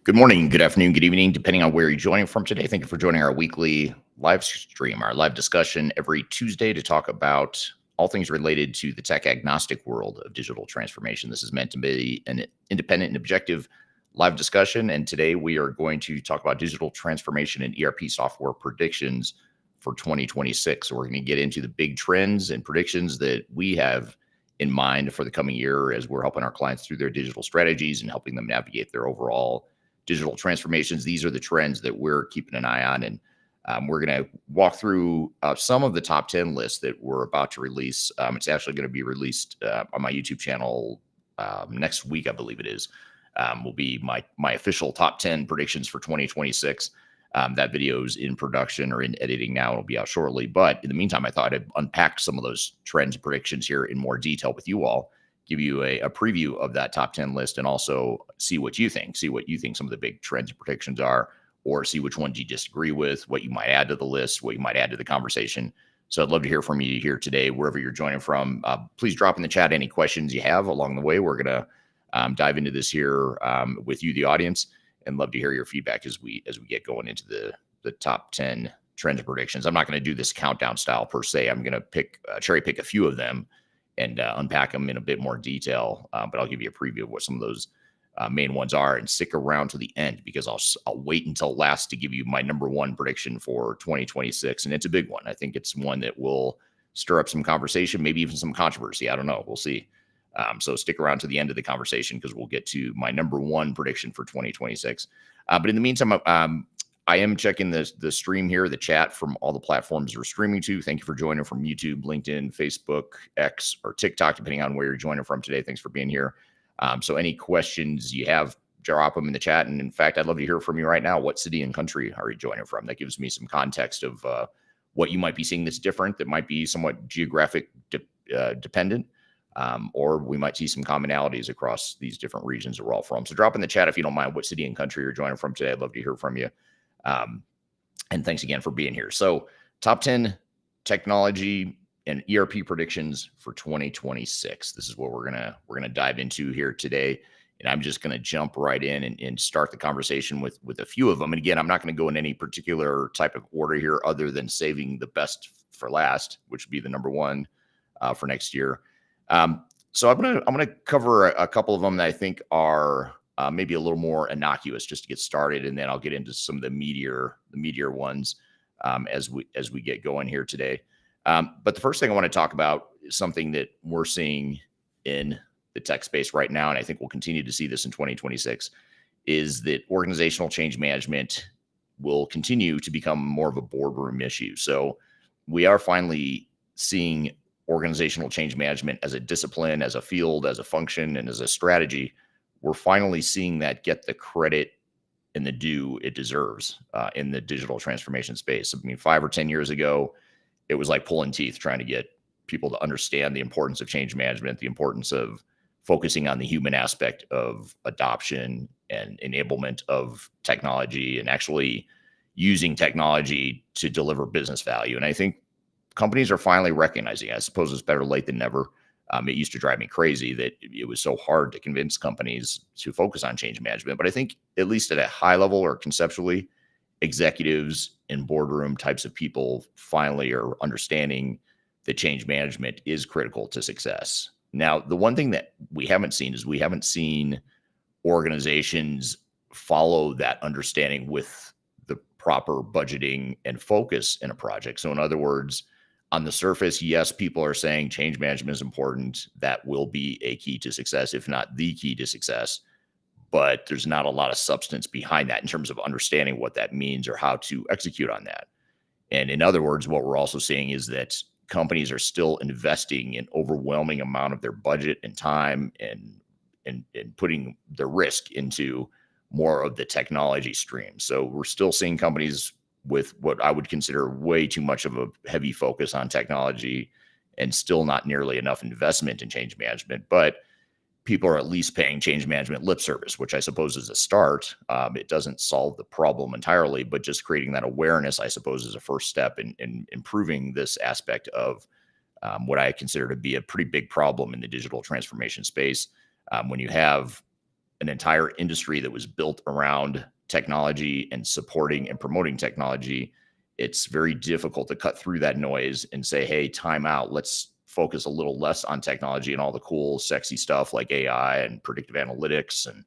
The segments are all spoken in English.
Good morning, good afternoon, good evening, depending on where you're joining from today. Thank you for joining our weekly live stream, our live discussion every Tuesday to talk about all things related to the tech agnostic world of digital transformation. This is meant to be an independent and objective live discussion. And today we are going to talk about digital transformation and ERP software predictions for 2026. So we're going to get into the big trends and predictions that we have in mind for the coming year as we're helping our clients through their digital strategies and helping them navigate their overall digital transformations. These are the trends that we're keeping an eye on. And we're going to walk through some of the top 10 lists that we're about to release. It's actually going to be released on my YouTube channel next week, I believe it is. Will be my official top 10 predictions for 2026. That video is in production or in editing now. It'll be out shortly. But in the meantime, I thought I'd unpack some of those trends and predictions here in more detail with you all, give you a preview of that top 10 list, and also see what you think some of the big trends and predictions are, or see which ones you disagree with, what you might add to the list, what you might add to the conversation. So I'd love to hear from you here today, wherever you're joining from. Please drop in the chat any questions you have along the way. We're going to dive into this here with you, the audience, and love to hear your feedback as we get going into the top 10 trends and predictions. I'm not going to do this countdown style per se. I'm going to cherry pick a few of them and unpack them in a bit more detail. But I'll give you a preview of what some of those main ones are, and stick around to the end because I'll wait until last to give you my number one prediction for 2026. And it's a big one. I think it's one that will stir up some conversation, maybe even some controversy. I don't know. We'll see. So stick around to the end of the conversation because we'll get to my number one prediction for 2026. But in the meantime, I am checking the stream here, the chat from all the platforms we're streaming to. Thank you for joining from YouTube, LinkedIn, Facebook, X, or TikTok, depending on where you're joining from today. Thanks for being here. So any questions you have, drop them in the chat. And in fact, I'd love to hear from you right now. What city and country are you joining from? That gives me some context of what you might be seeing that's different, that might be somewhat geographic dependent. Or we might see some commonalities across these different regions that we're all from. So drop in the chat if you don't mind what city and country you're joining from today. I'd love to hear from you. And thanks again for being here. So top 10 technology and ERP predictions for 2026. This is what we're gonna dive into here today. And I'm just gonna jump right in and start the conversation with a few of them. And again, I'm not gonna go in any particular type of order here other than saving the best for last, which would be the number one for next year. So I'm gonna cover a couple of them that I think are maybe a little more innocuous just to get started, and then I'll get into some of the meatier ones as we get going here today. But the first thing I want to talk about is something that we're seeing in the tech space right now, and I think we'll continue to see this in 2026, is that organizational change management will continue to become more of a boardroom issue. So we are finally seeing organizational change management as a discipline, as a field, as a function, and as a strategy. We're finally seeing that get the credit and the due it deserves in the digital transformation space. I mean, 5 or 10 years ago, it was like pulling teeth trying to get people to understand the importance of change management, the importance of focusing on the human aspect of adoption and enablement of technology and actually using technology to deliver business value. And I think companies are finally recognizing, I suppose it's better late than never. It used to drive me crazy that it was so hard to convince companies to focus on change management. But I think at least at a high level or conceptually, executives and boardroom types of people finally are understanding that change management is critical to success. Now, the one thing that we haven't seen is we haven't seen organizations follow that understanding with the proper budgeting and focus in a project. So in other words, on the surface, yes, people are saying change management is important. That will be a key to success, if not the key to success. But there's not a lot of substance behind that in terms of understanding what that means or how to execute on that. And in other words, what we're also seeing is that companies are still investing an overwhelming amount of their budget and time and putting the risk into more of the technology stream. So we're still seeing companies with what I would consider way too much of a heavy focus on technology and still not nearly enough investment in change management. But people are at least paying change management lip service, which I suppose is a start. It doesn't solve the problem entirely, but just creating that awareness, I suppose, is a first step in improving this aspect of what I consider to be a pretty big problem in the digital transformation space. When you have an entire industry that was built around technology and supporting and promoting technology, it's very difficult to cut through that noise and say, hey, time out. Let's focus a little less on technology and all the cool, sexy stuff like AI and predictive analytics and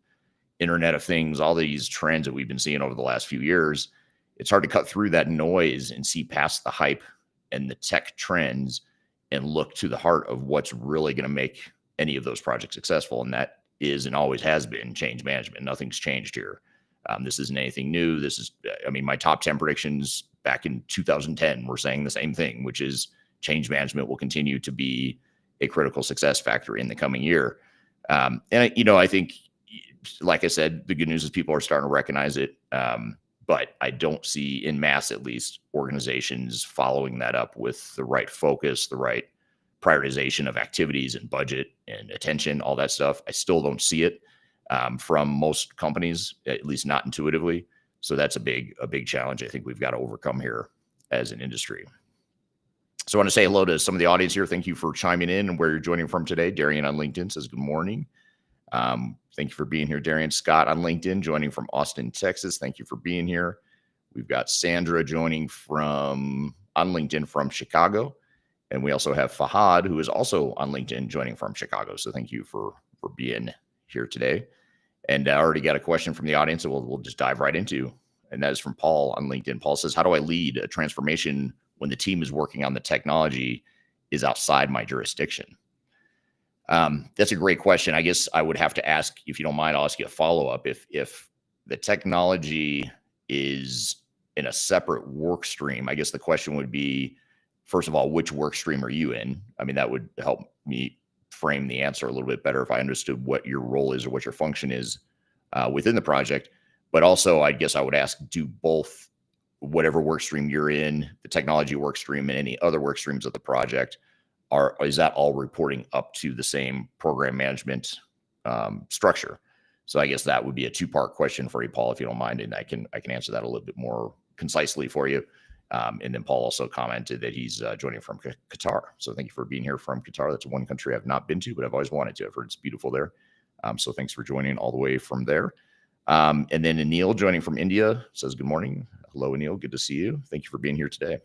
Internet of Things, all these trends that we've been seeing over the last few years. It's hard to cut through that noise and see past the hype and the tech trends and look to the heart of what's really going to make any of those projects successful. And that is and always has been change management. Nothing's changed here. This isn't anything new. This is, I mean, my top 10 predictions back in 2010 were saying the same thing, which is change management will continue to be a critical success factor in the coming year. And, you know, I think, like I said, the good news is people are starting to recognize it. But I don't see, in mass at least, organizations following that up with the right focus, the right prioritization of activities and budget and attention, all that stuff. I still don't see it from most companies, at least not intuitively. So that's a big challenge I think we've got to overcome here as an industry. So I want to say hello to some of the audience here. Thank you for chiming in and where you're joining from today. Darian on LinkedIn says good morning. Thank you for being here, Darian. Scott on LinkedIn joining from Austin, Texas. Thank you for being here. We've got Sandra joining on LinkedIn from Chicago. And we also have Fahad, who is also on LinkedIn joining from Chicago. So thank you for being here today. And I already got a question from the audience that we'll just dive right into. And that is from Paul on LinkedIn. Paul says, how do I lead a transformation when the team is working on the technology is outside my jurisdiction? That's a great question. I guess I would have to ask, if you don't mind, I'll ask you a follow-up. If the technology is in a separate work stream, I guess the question would be, first of all, which work stream are you in? I mean, that would help me frame the answer a little bit better if I understood what your role is or what your function is within the project. But also, I guess I would ask, do both, whatever work stream you're in, the technology work stream and any other work streams of the project, is that all reporting up to the same program management structure? So I guess that would be a two-part question for you, Paul, if you don't mind, and I can answer that a little bit more concisely for you. And then Paul also commented that he's joining from Qatar. So thank you for being here from Qatar. That's one country I've not been to, but I've always wanted to. I've heard it's beautiful there. So thanks for joining all the way from there. And then Anil joining from India says, good morning. Hello, Anil. Good to see you. Thank you for being here today.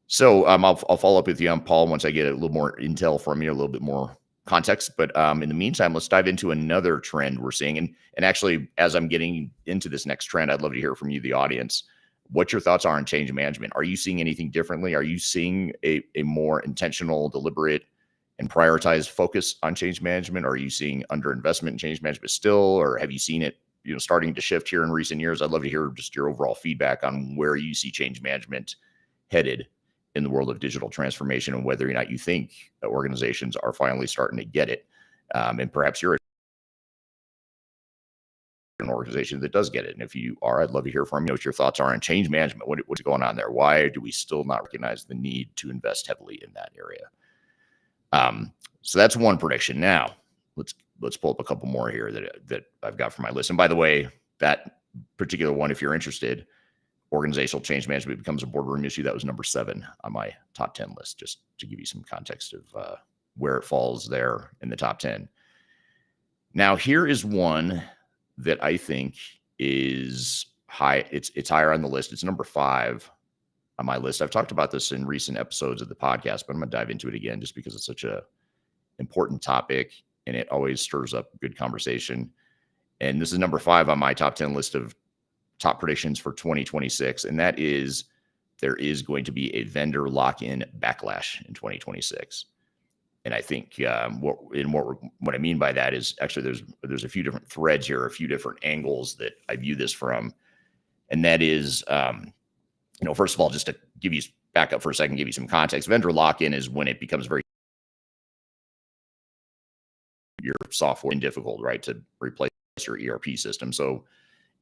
So I'll follow up with you on Paul once I get a little more intel from you, a little bit more context. But in the meantime, let's dive into another trend we're seeing. And actually, as I'm getting into this next trend, I'd love to hear from you, the audience, what your thoughts are on change management. Are you seeing anything differently? Are you seeing a more intentional, deliberate, and prioritized focus on change management? Or are you seeing underinvestment in change management still? Or have you seen it, starting to shift here in recent years? I'd love to hear just your overall feedback on where you see change management headed in the world of digital transformation, and whether or not you think organizations are finally starting to get it. And perhaps you're an organization that does get it. And if you are, I'd love to hear from you what your thoughts are on change management. What's going on there? Why do we still not recognize the need to invest heavily in that area? So that's one prediction. Now let's pull up a couple more here that I've got for my list. And by the way, that particular one, if you're interested, organizational change management becomes a boardroom issue. That was number 7 on my top 10 list, just to give you some context of where it falls there in the top 10. Now, here is one that I think is high. It's higher on the list. It's number 5 on my list. I've talked about this in recent episodes of the podcast, but I'm going to dive into it again just because it's such a important topic and it always stirs up good conversation. And this is number 5 on my top 10 list of top predictions for 2026. And that is, there is going to be a vendor lock-in backlash in 2026. And I think what I mean by that is actually there's a few different threads here, a few different angles that I view this from. And that is, first of all, just to give you back up for a second, give you some context. Vendor lock-in is when it becomes very your software and difficult, right, to replace your ERP system. So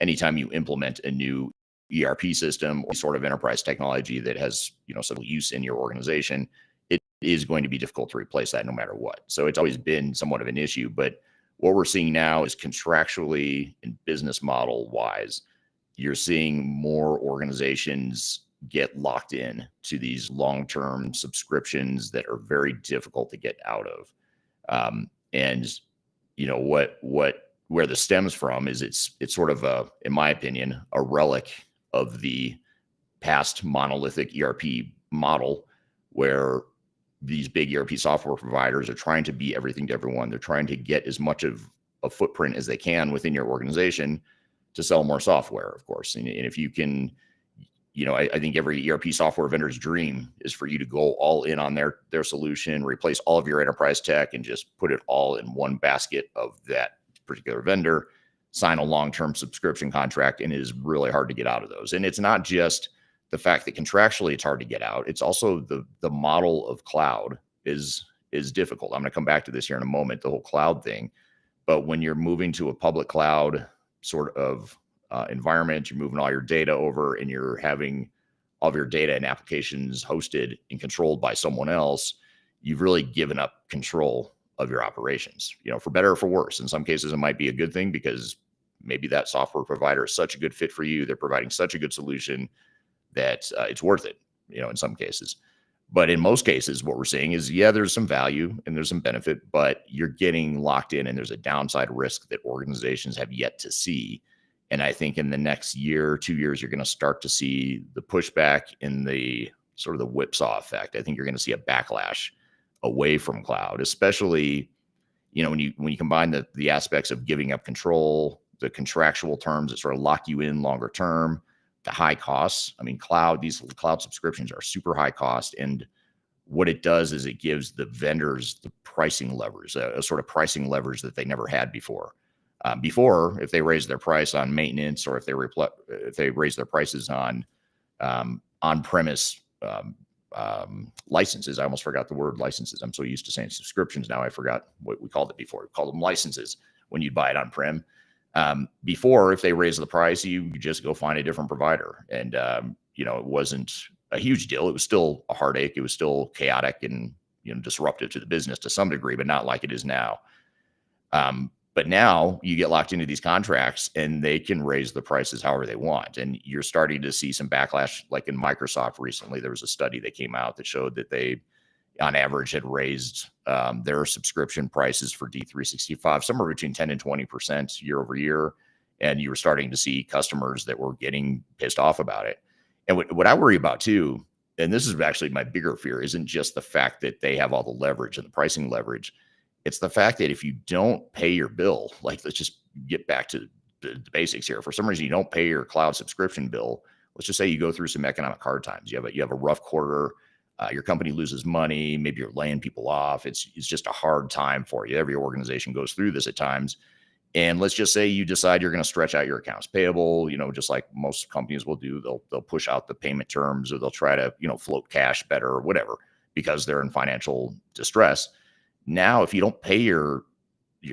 anytime you implement a new ERP system or sort of enterprise technology that has, some use in your organization, it is going to be difficult to replace that no matter what. So it's always been somewhat of an issue. But what we're seeing now is contractually and business model wise, you're seeing more organizations get locked in to these long-term subscriptions that are very difficult to get out of. And what where this stems from is it's sort of in my opinion, a relic of the past monolithic ERP model where these big ERP software providers are trying to be everything to everyone. They're trying to get as much of a footprint as they can within your organization to sell more software, of course. And if you can, I think every ERP software vendor's dream is for you to go all in on their solution, replace all of your enterprise tech, and just put it all in one basket of that particular vendor, sign a long-term subscription contract, and it is really hard to get out of those. And it's not just the fact that contractually it's hard to get out. It's also the model of cloud is difficult. I'm going to come back to this here in a moment, the whole cloud thing. But when you're moving to a public cloud sort of environment, you're moving all your data over and you're having all of your data and applications hosted and controlled by someone else, you've really given up control of your operations, for better or for worse. In some cases, it might be a good thing because maybe that software provider is such a good fit for you. They're providing such a good solution that it's worth it, in some cases. But in most cases, what we're seeing is, there's some value and there's some benefit, but you're getting locked in and there's a downside risk that organizations have yet to see. And I think in the next year, 2 years, you're going to start to see the pushback in the sort of the whipsaw effect. I think you're going to see a backlash away from cloud, especially, when you combine the aspects of giving up control, the contractual terms that sort of lock you in longer term, the high costs. I mean, these cloud subscriptions are super high cost. And what it does is it gives the vendors the pricing levers, a sort of pricing leverage that they never had before. Before, if they raise their price on maintenance or if they raise their prices on on-premise licenses, I almost forgot the word licenses. I'm so used to saying subscriptions now. I forgot what we called it before. We called them licenses when you buy it on-prem. Before, if they raise the price, you just go find a different provider. And, it wasn't a huge deal. It was still a heartache. It was still chaotic and, disruptive to the business to some degree, but not like it is now. But now you get locked into these contracts and they can raise the prices however they want. And you're starting to see some backlash, like in Microsoft recently. There was a study that came out that showed that they, on average, had raised their subscription prices for D365 somewhere between 10 and 20% year over year. And you were starting to see customers that were getting pissed off about it. And what I worry about too, and this is actually my bigger fear, isn't just the fact that they have all the leverage and the pricing leverage. It's the fact that if you don't pay your bill, like, let's just get back to the basics here. For some reason, you don't pay your cloud subscription bill. Let's just say you go through some economic hard times. You have a rough quarter. Your company loses money. Maybe you're laying people off. It's just a hard time for you. Every organization goes through this at times. And let's just say you decide you're going to stretch out your accounts payable, just like most companies will do. They'll push out the payment terms, or they'll try to, float cash better or whatever, because they're in financial distress. Now, if you don't pay your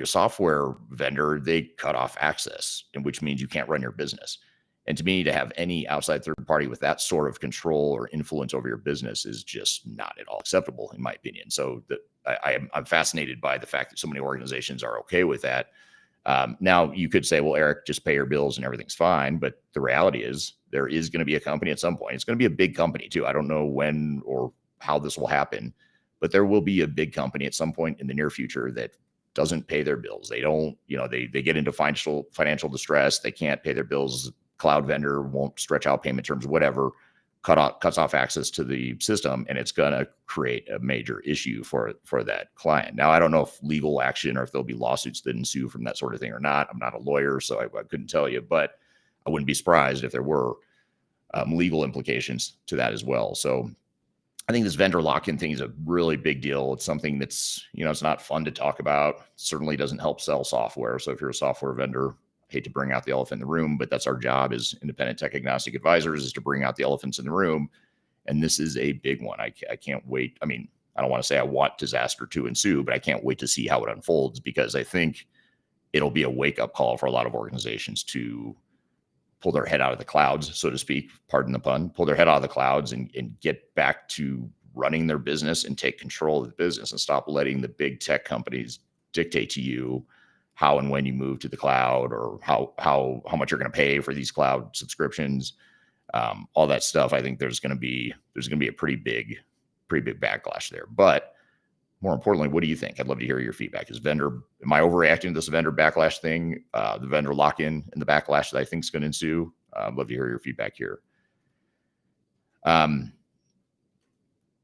software vendor, they cut off access, and which means you can't run your business. And to me, to have any outside third party with that sort of control or influence over your business is just not at all acceptable, in my opinion. So I'm fascinated by the fact that so many organizations are okay with that. Now, you could say, well, Eric, just pay your bills and everything's fine. But the reality is there is going to be a company at some point. It's going to be a big company too. I don't know when or how this will happen, but there will be a big company at some point in the near future that doesn't pay their bills. They don't, they get into financial distress. They can't pay their bills. Cloud vendor won't stretch out payment terms, whatever, cuts off access to the system, and it's going to create a major issue for that client. Now, I don't know if legal action or if there'll be lawsuits that ensue from that sort of thing or not. I'm not a lawyer, so I couldn't tell you, but I wouldn't be surprised if there were legal implications to that as well. So I think this vendor lock-in thing is a really big deal. It's something that's, it's not fun to talk about. Certainly doesn't help sell software. So if you're a software vendor, I hate to bring out the elephant in the room, but that's our job as independent tech agnostic advisors, is to bring out the elephants in the room. And this is a big one. I can't wait. I mean, I don't want to say I want disaster to ensue, but I can't wait to see how it unfolds, because I think it'll be a wake-up call for a lot of organizations to pull their head out of the clouds, so to speak, pardon the pun, pull their head out of the clouds and get back to running their business and take control of the business, and stop letting the big tech companies dictate to you how and when you move to the cloud, or how much you're going to pay for these cloud subscriptions, all that stuff. I think there's going to be a pretty big backlash there. But more importantly, what do you think? I'd love to hear your feedback. Am I overreacting to this vendor backlash thing, the vendor lock-in and the backlash that I think is going to ensue? I'd love to hear your feedback here. I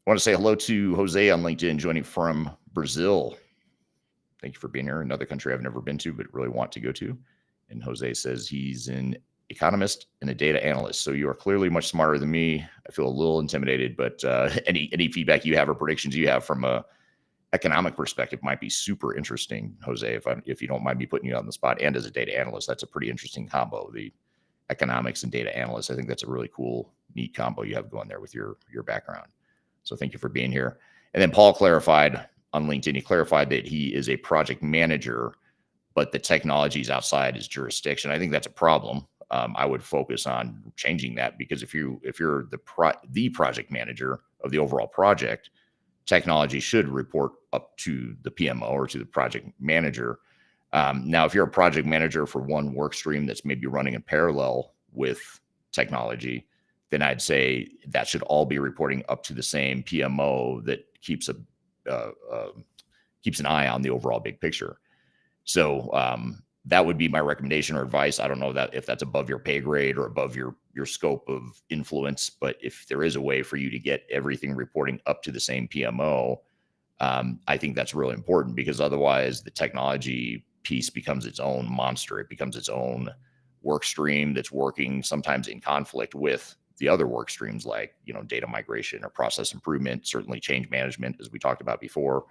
want to say hello to Jose on LinkedIn, joining from Brazil. Thank you for being here. Another country I've never been to, but really want to go to. And Jose says he's an economist and a data analyst. So you are clearly much smarter than me. I feel a little intimidated, but any feedback you have or predictions you have from a economic perspective might be super interesting, Jose, if you don't mind me putting you on the spot. And as a data analyst, that's a pretty interesting combo, the economics and data analyst. I think that's a really cool, neat combo you have going there with your background. So thank you for being here. And then Paul clarified on LinkedIn, he clarified that he is a project manager, but the technology is outside his jurisdiction. I think that's a problem. I would focus on changing that, because if you're the project manager of the overall project, technology should report up to the PMO or to the project manager. Now, if you're a project manager for one work stream that's maybe running in parallel with technology, then I'd say that should all be reporting up to the same PMO that keeps an eye on the overall big picture. So that would be my recommendation or advice. I don't know if that's above your pay grade or above your scope of influence, but if there is a way for you to get everything reporting up to the same PMO, I think that's really important, because otherwise the technology piece becomes its own monster. It becomes its own work stream that's working sometimes in conflict with the other work streams, like, data migration or process improvement, certainly change management, as we talked about before.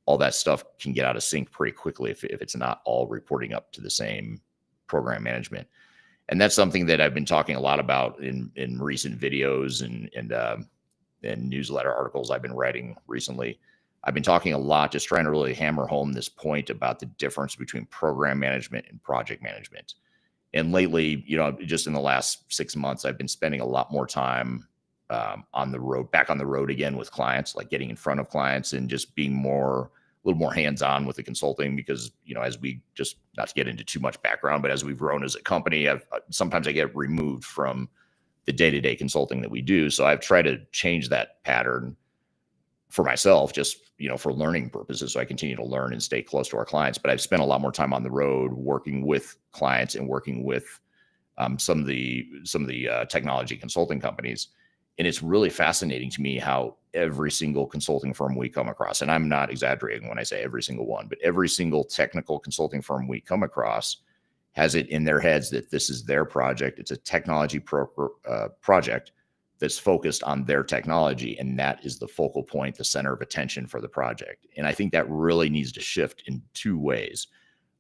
All that stuff can get out of sync pretty quickly if it's not all reporting up to the same program management. And that's something that I've been talking a lot about in recent videos and newsletter articles I've been writing recently. I've been talking a lot, just trying to really hammer home this point about the difference between program management and project management. And lately, just in the last 6 months, I've been spending a lot more time on the road, back on the road again with clients, like getting in front of clients and just being a little more hands-on with the consulting, because, as we just, not to get into too much background, but as we've grown as a company, sometimes I get removed from the day-to-day consulting that we do. So I've tried to change that pattern for myself, just, for learning purposes. So I continue to learn and stay close to our clients, but I've spent a lot more time on the road working with clients and working with some of the technology consulting companies. And it's really fascinating to me how every single consulting firm we come across, and I'm not exaggerating when I say every single one, but every single technical consulting firm we come across has it in their heads that this is their project. It's a technology project that's focused on their technology, and that is the focal point, the center of attention for the project. And I think that really needs to shift in two ways.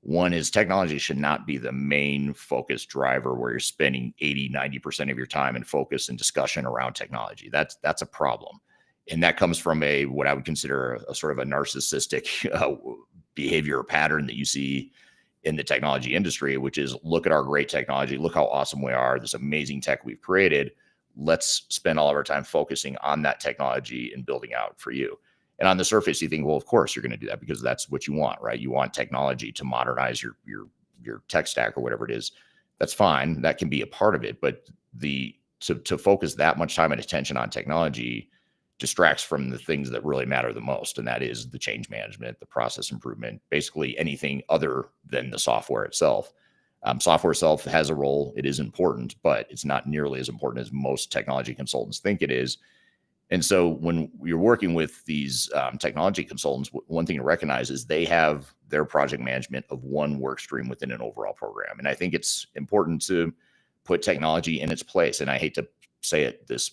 One is technology should not be the main focus driver where you're spending 80-90% of your time and focus and discussion around technology. That's a problem. And that comes from what I would consider a sort of a narcissistic behavior pattern that you see in the technology industry, which is, look at our great technology, look how awesome we are, this amazing tech we've created. Let's spend all of our time focusing on that technology and building out for you. And on the surface, you think, well, of course you're going to do that, because that's what you want, right? You want technology to modernize your tech stack or whatever it is. That's fine. That can be a part of it. But to focus that much time and attention on technology distracts from the things that really matter the most. And that is the change management, the process improvement, basically anything other than the software itself. Software itself has a role. It is important, but it's not nearly as important as most technology consultants think it is. And so when you're working with these technology consultants, one thing to recognize is they have their project management of one work stream within an overall program. And I think it's important to put technology in its place. And I hate to say it this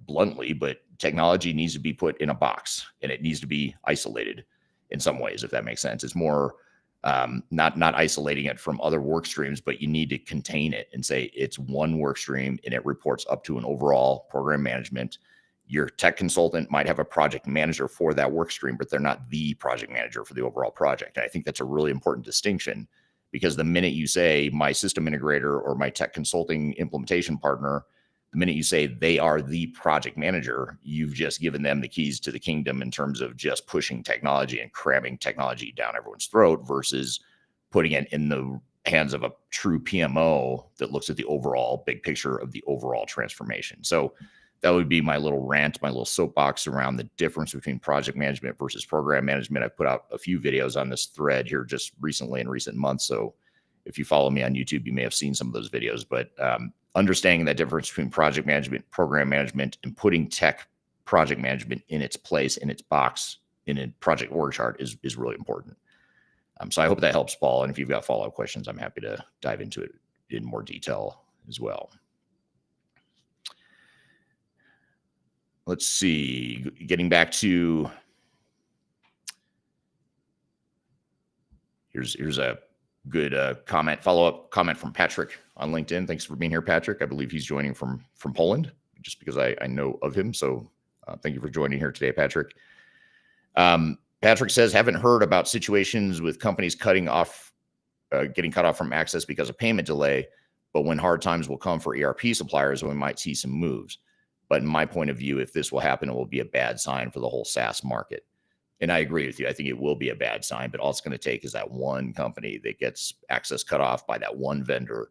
bluntly, but technology needs to be put in a box, and it needs to be isolated in some ways, if that makes sense. It's more not isolating it from other work streams, but you need to contain it and say it's one work stream and it reports up to an overall program management. Your tech consultant might have a project manager for that work stream, but they're not the project manager for the overall project. And I think that's a really important distinction, because the minute you say my system integrator or my tech consulting implementation partner, the minute you say they are the project manager, you've just given them the keys to the kingdom in terms of just pushing technology and cramming technology down everyone's throat, versus putting it in the hands of a true PMO that looks at the overall big picture of the overall transformation. So that would be my little rant, my little soapbox around the difference between project management versus program management. I've put out a few videos on this thread here just recently in recent months. So if you follow me on YouTube, you may have seen some of those videos. But understanding that difference between project management, program management, and putting tech project management in its place, in its box, in a project org chart is really important. So I hope that helps, Paul. And if you've got follow-up questions, I'm happy to dive into it in more detail as well. Let's see, getting back to, here's a good follow-up comment from Patrick on LinkedIn. Thanks for being here, Patrick. I believe he's joining from Poland, just because I know of him. So thank you for joining here today, Patrick. Patrick says, haven't heard about situations with companies getting cut off from access because of payment delay, but when hard times will come for ERP suppliers, we might see some moves. But in my point of view, if this will happen, it will be a bad sign for the whole SaaS market. And I agree with you. I think it will be a bad sign, but all it's going to take is that one company that gets access cut off by that one vendor,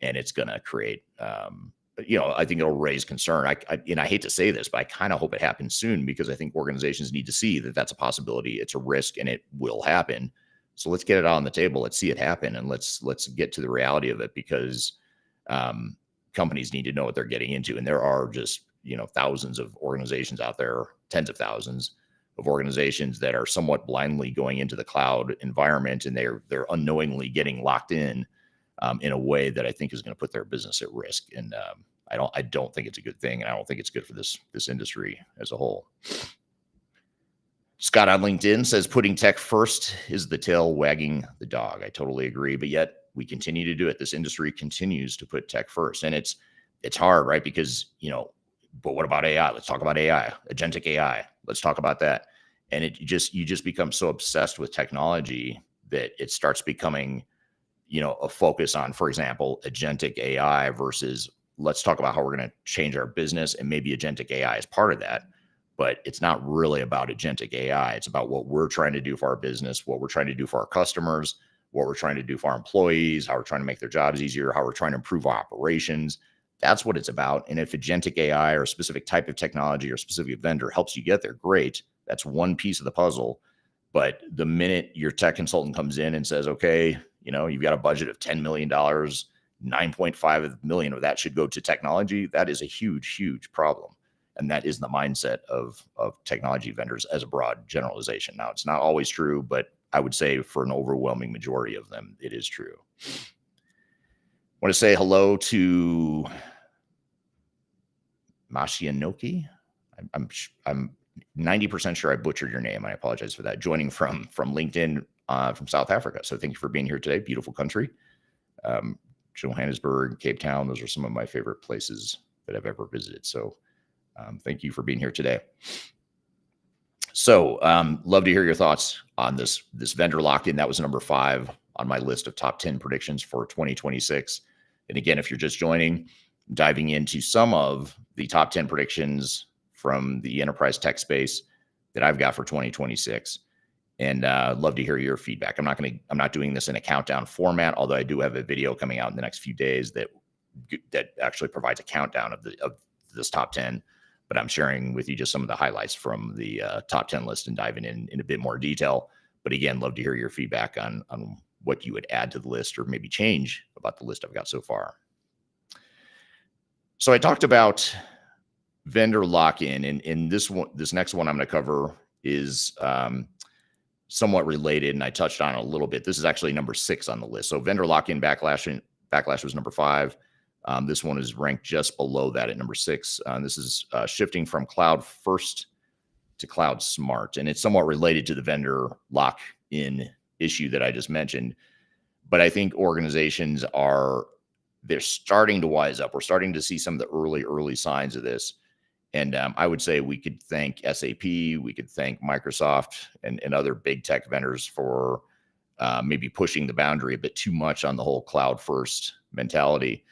and it's going to create, I think it'll raise concern. I hate to say this, but I kind of hope it happens soon, because I think organizations need to see that that's a possibility. It's a risk, and it will happen. So let's get it out on the table. Let's see it happen, and let's get to the reality of it, because companies need to know what they're getting into. And there are just, thousands of organizations out there, tens of thousands of organizations that are somewhat blindly going into the cloud environment, and they're unknowingly getting locked in a way that I think is going to put their business at risk. And I don't think it's a good thing, and I don't think it's good for this industry as a whole. Scott on LinkedIn says, putting tech first is the tail wagging the dog. I totally agree, but yet we continue to do it. This industry continues to put tech first, and it's hard, right? Because but what about AI? Let's talk about AI, agentic AI. Let's talk about that. And you just become so obsessed with technology that it starts becoming, a focus on, for example, agentic AI versus let's talk about how we're going to change our business, and maybe agentic AI is part of that. But it's not really about agentic AI. It's about what we're trying to do for our business, what we're trying to do for our customers, what we're trying to do for our employees, how we're trying to make their jobs easier, how we're trying to improve our operations. That's what it's about. And if agentic AI or a specific type of technology or specific vendor helps you get there, great. That's one piece of the puzzle. But the minute your tech consultant comes in and says, okay, you've got a budget of $10 million, 9.5 million of that should go to technology, that is a huge, huge problem. And that is the mindset of technology vendors as a broad generalization. Now, it's not always true, but I would say for an overwhelming majority of them, it is true. I want to say hello to Mashianoki. I'm 90% sure I butchered your name. I apologize for that. Joining from LinkedIn from South Africa. So thank you for being here today. Beautiful country. Johannesburg, Cape Town. Those are some of my favorite places that I've ever visited. So thank you for being here today. So love to hear your thoughts on this vendor lock-in. That was number 5 on my list of top 10 predictions for 2026. And again, if you're just joining, diving into some of the top 10 predictions from the enterprise tech space that I've got for 2026. And love to hear your feedback. I'm not doing this in a countdown format, although I do have a video coming out in the next few days that actually provides a countdown of this top 10. But I'm sharing with you just some of the highlights from the top 10 list and diving in a bit more detail. But again, love to hear your feedback on what you would add to the list or maybe change about the list I've got so far. So I talked about vendor lock-in, and this next one I'm going to cover is somewhat related, and I touched on it a little bit. This is actually number 6 on the list. So vendor lock-in backlash was number 5. This one is ranked just below that at number 6. This is shifting from cloud first to cloud smart, and it's somewhat related to the vendor lock-in issue that I just mentioned. But I think organizations they're starting to wise up. We're starting to see some of the early signs of this. And I would say we could thank SAP, we could thank Microsoft and other big tech vendors for maybe pushing the boundary a bit too much on the whole cloud first mentality.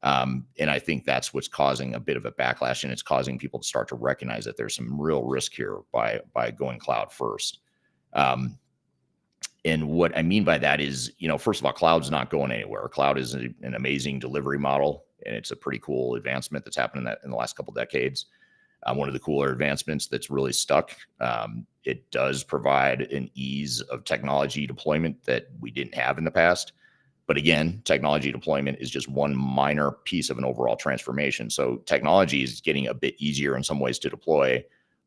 And I think that's what's causing a bit of a backlash, and it's causing people to start to recognize that there's some real risk here by going cloud first. And what I mean by that is, first of all, cloud's not going anywhere. Cloud is an amazing delivery model, and it's a pretty cool advancement that's happened in the last couple of decades. One of the cooler advancements that's really stuck. It does provide an ease of technology deployment that we didn't have in the past. But again, technology deployment is just one minor piece of an overall transformation. So technology is getting a bit easier in some ways to deploy,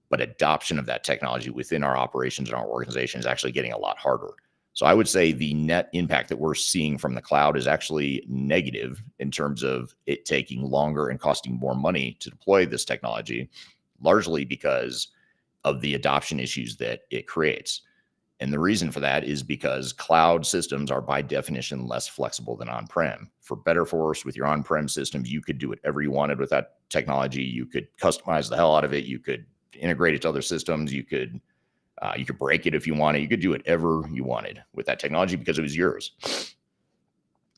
but adoption of that technology within our operations and our organization is actually getting a lot harder. So I would say the net impact that we're seeing from the cloud is actually negative in terms of it taking longer and costing more money to deploy this technology, largely because of the adoption issues that it creates. And the reason for that is because cloud systems are by definition less flexible than on-prem. For better or for worse, with your on-prem systems, you could do whatever you wanted with that technology. You could customize the hell out of it. You could integrate it to other systems. You could break it if you wanted. You could do whatever you wanted with that technology because it was yours.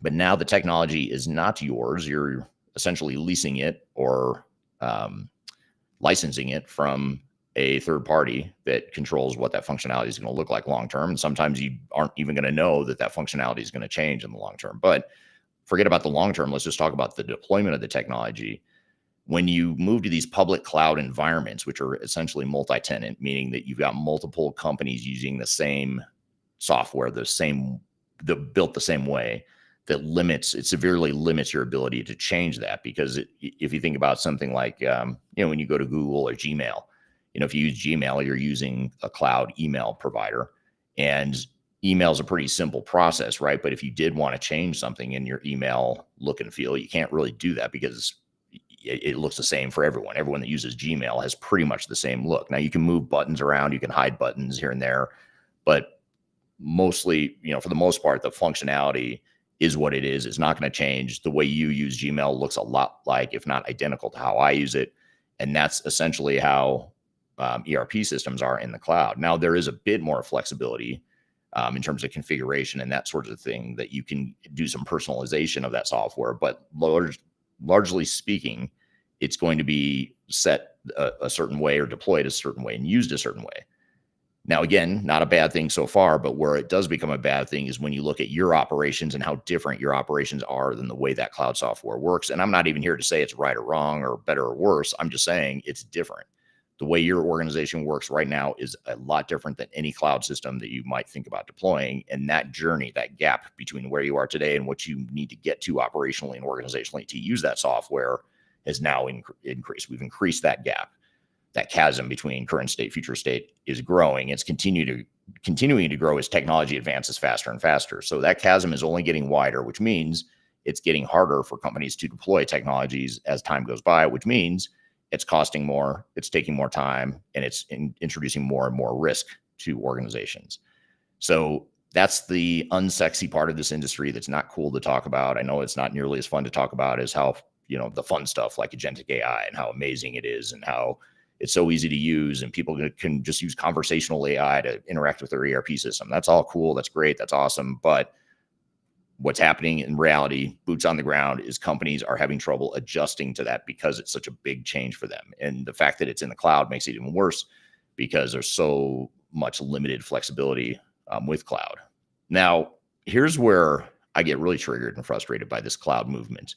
But now the technology is not yours. You're essentially leasing it or licensing it from a third party that controls what that functionality is going to look like long term. And sometimes you aren't even going to know that that functionality is going to change in the long term. But forget about the long term. Let's just talk about the deployment of the technology. When you move to these public cloud environments, which are essentially multi-tenant, meaning that you've got multiple companies using the same software, built the same way, it severely limits your ability to change that. Because if you think about something like, when you go to Google or Gmail, if you use Gmail, you're using a cloud email provider, and email is a pretty simple process, right? But if you did want to change something in your email look and feel, you can't really do that because it looks the same for everyone. Everyone that uses Gmail has pretty much the same look. Now you can move buttons around, you can hide buttons here and there, but mostly, for the most part, the functionality is what it is. It's not going to change. The way you use Gmail looks a lot like, if not identical to how I use it. And that's essentially how ERP systems are in the cloud. Now, there is a bit more flexibility in terms of configuration and that sort of thing, that you can do some personalization of that software. But largely speaking, it's going to be set a certain way or deployed a certain way and used a certain way. Now, again, not a bad thing so far, but where it does become a bad thing is when you look at your operations and how different your operations are than the way that cloud software works. And I'm not even here to say it's right or wrong or better or worse. I'm just saying it's different. The way your organization works right now is a lot different than any cloud system that you might think about deploying. And that journey, that gap between where you are today and what you need to get to operationally and organizationally to use that software has now increased. We've increased that gap. That chasm between current state, future state is growing. It's continuing to grow as technology advances faster and faster. So that chasm is only getting wider, which means it's getting harder for companies to deploy technologies as time goes by, which means it's costing more, it's taking more time, and it's introducing more and more risk to organizations. So that's the unsexy part of this industry that's not cool to talk about. I know it's not nearly as fun to talk about as how, the fun stuff like agentic AI and how amazing it is and how it's so easy to use, and people can just use conversational AI to interact with their ERP system. That's all cool. That's great. That's awesome. But what's happening in reality, boots on the ground, is companies are having trouble adjusting to that because it's such a big change for them. And the fact that it's in the cloud makes it even worse because there's so much limited flexibility with cloud. Now, here's where I get really triggered and frustrated by this cloud movement,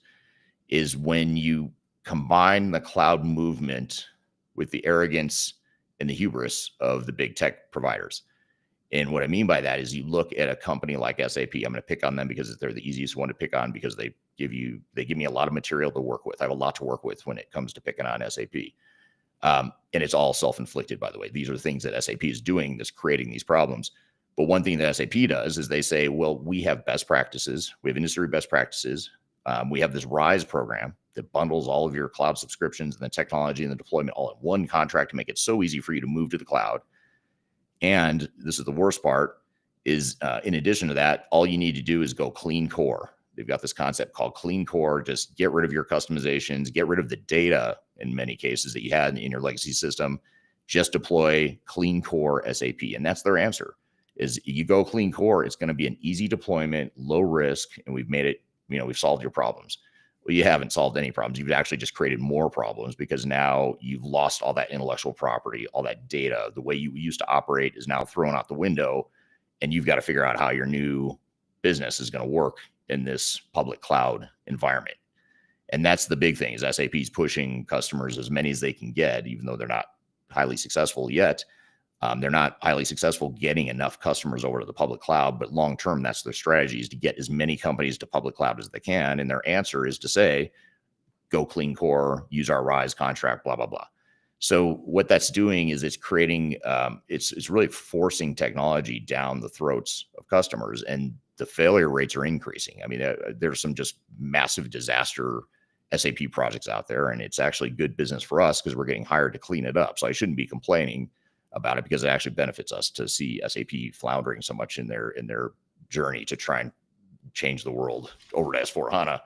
is when you combine the cloud movement with the arrogance and the hubris of the big tech providers. And what I mean by that is you look at a company like SAP. I'm going to pick on them because they're the easiest one to pick on because they give me a lot of material to work with. I have a lot to work with when it comes to picking on SAP. And it's all self-inflicted, by the way. These are the things that SAP is doing that's creating these problems. But one thing that SAP does is they say, well, we have best practices. We have industry best practices. We have this RISE program that bundles all of your cloud subscriptions and the technology and the deployment all in one contract to make it so easy for you to move to the cloud. And this is the worst part, is in addition to that, all you need to do is go clean core. They've got this concept called clean core. Just get rid of your customizations, get rid of the data in many cases that you had in your legacy system. Just deploy clean core SAP. And that's their answer, is you go clean core. It's going to be an easy deployment, low risk, and we've made it, we've solved your problems. Well, you haven't solved any problems. You've actually just created more problems because now you've lost all that intellectual property, all that data. The way you used to operate is now thrown out the window, and you've got to figure out how your new business is going to work in this public cloud environment. And that's the big thing is SAP's pushing customers as many as they can get, even though they're not highly successful yet. They're not highly successful getting enough customers over to the public cloud, but long term, that's their strategy, is to get as many companies to public cloud as they can. And their answer is to say, go clean core, use our RISE contract, blah, blah, blah. So what that's doing is it's creating, it's really forcing technology down the throats of customers, and the failure rates are increasing. I mean, there's some just massive disaster SAP projects out there, and it's actually good business for us because we're getting hired to clean it up. So I shouldn't be complaining about it because it actually benefits us to see SAP floundering so much in their journey to try and change the world over to S/4HANA.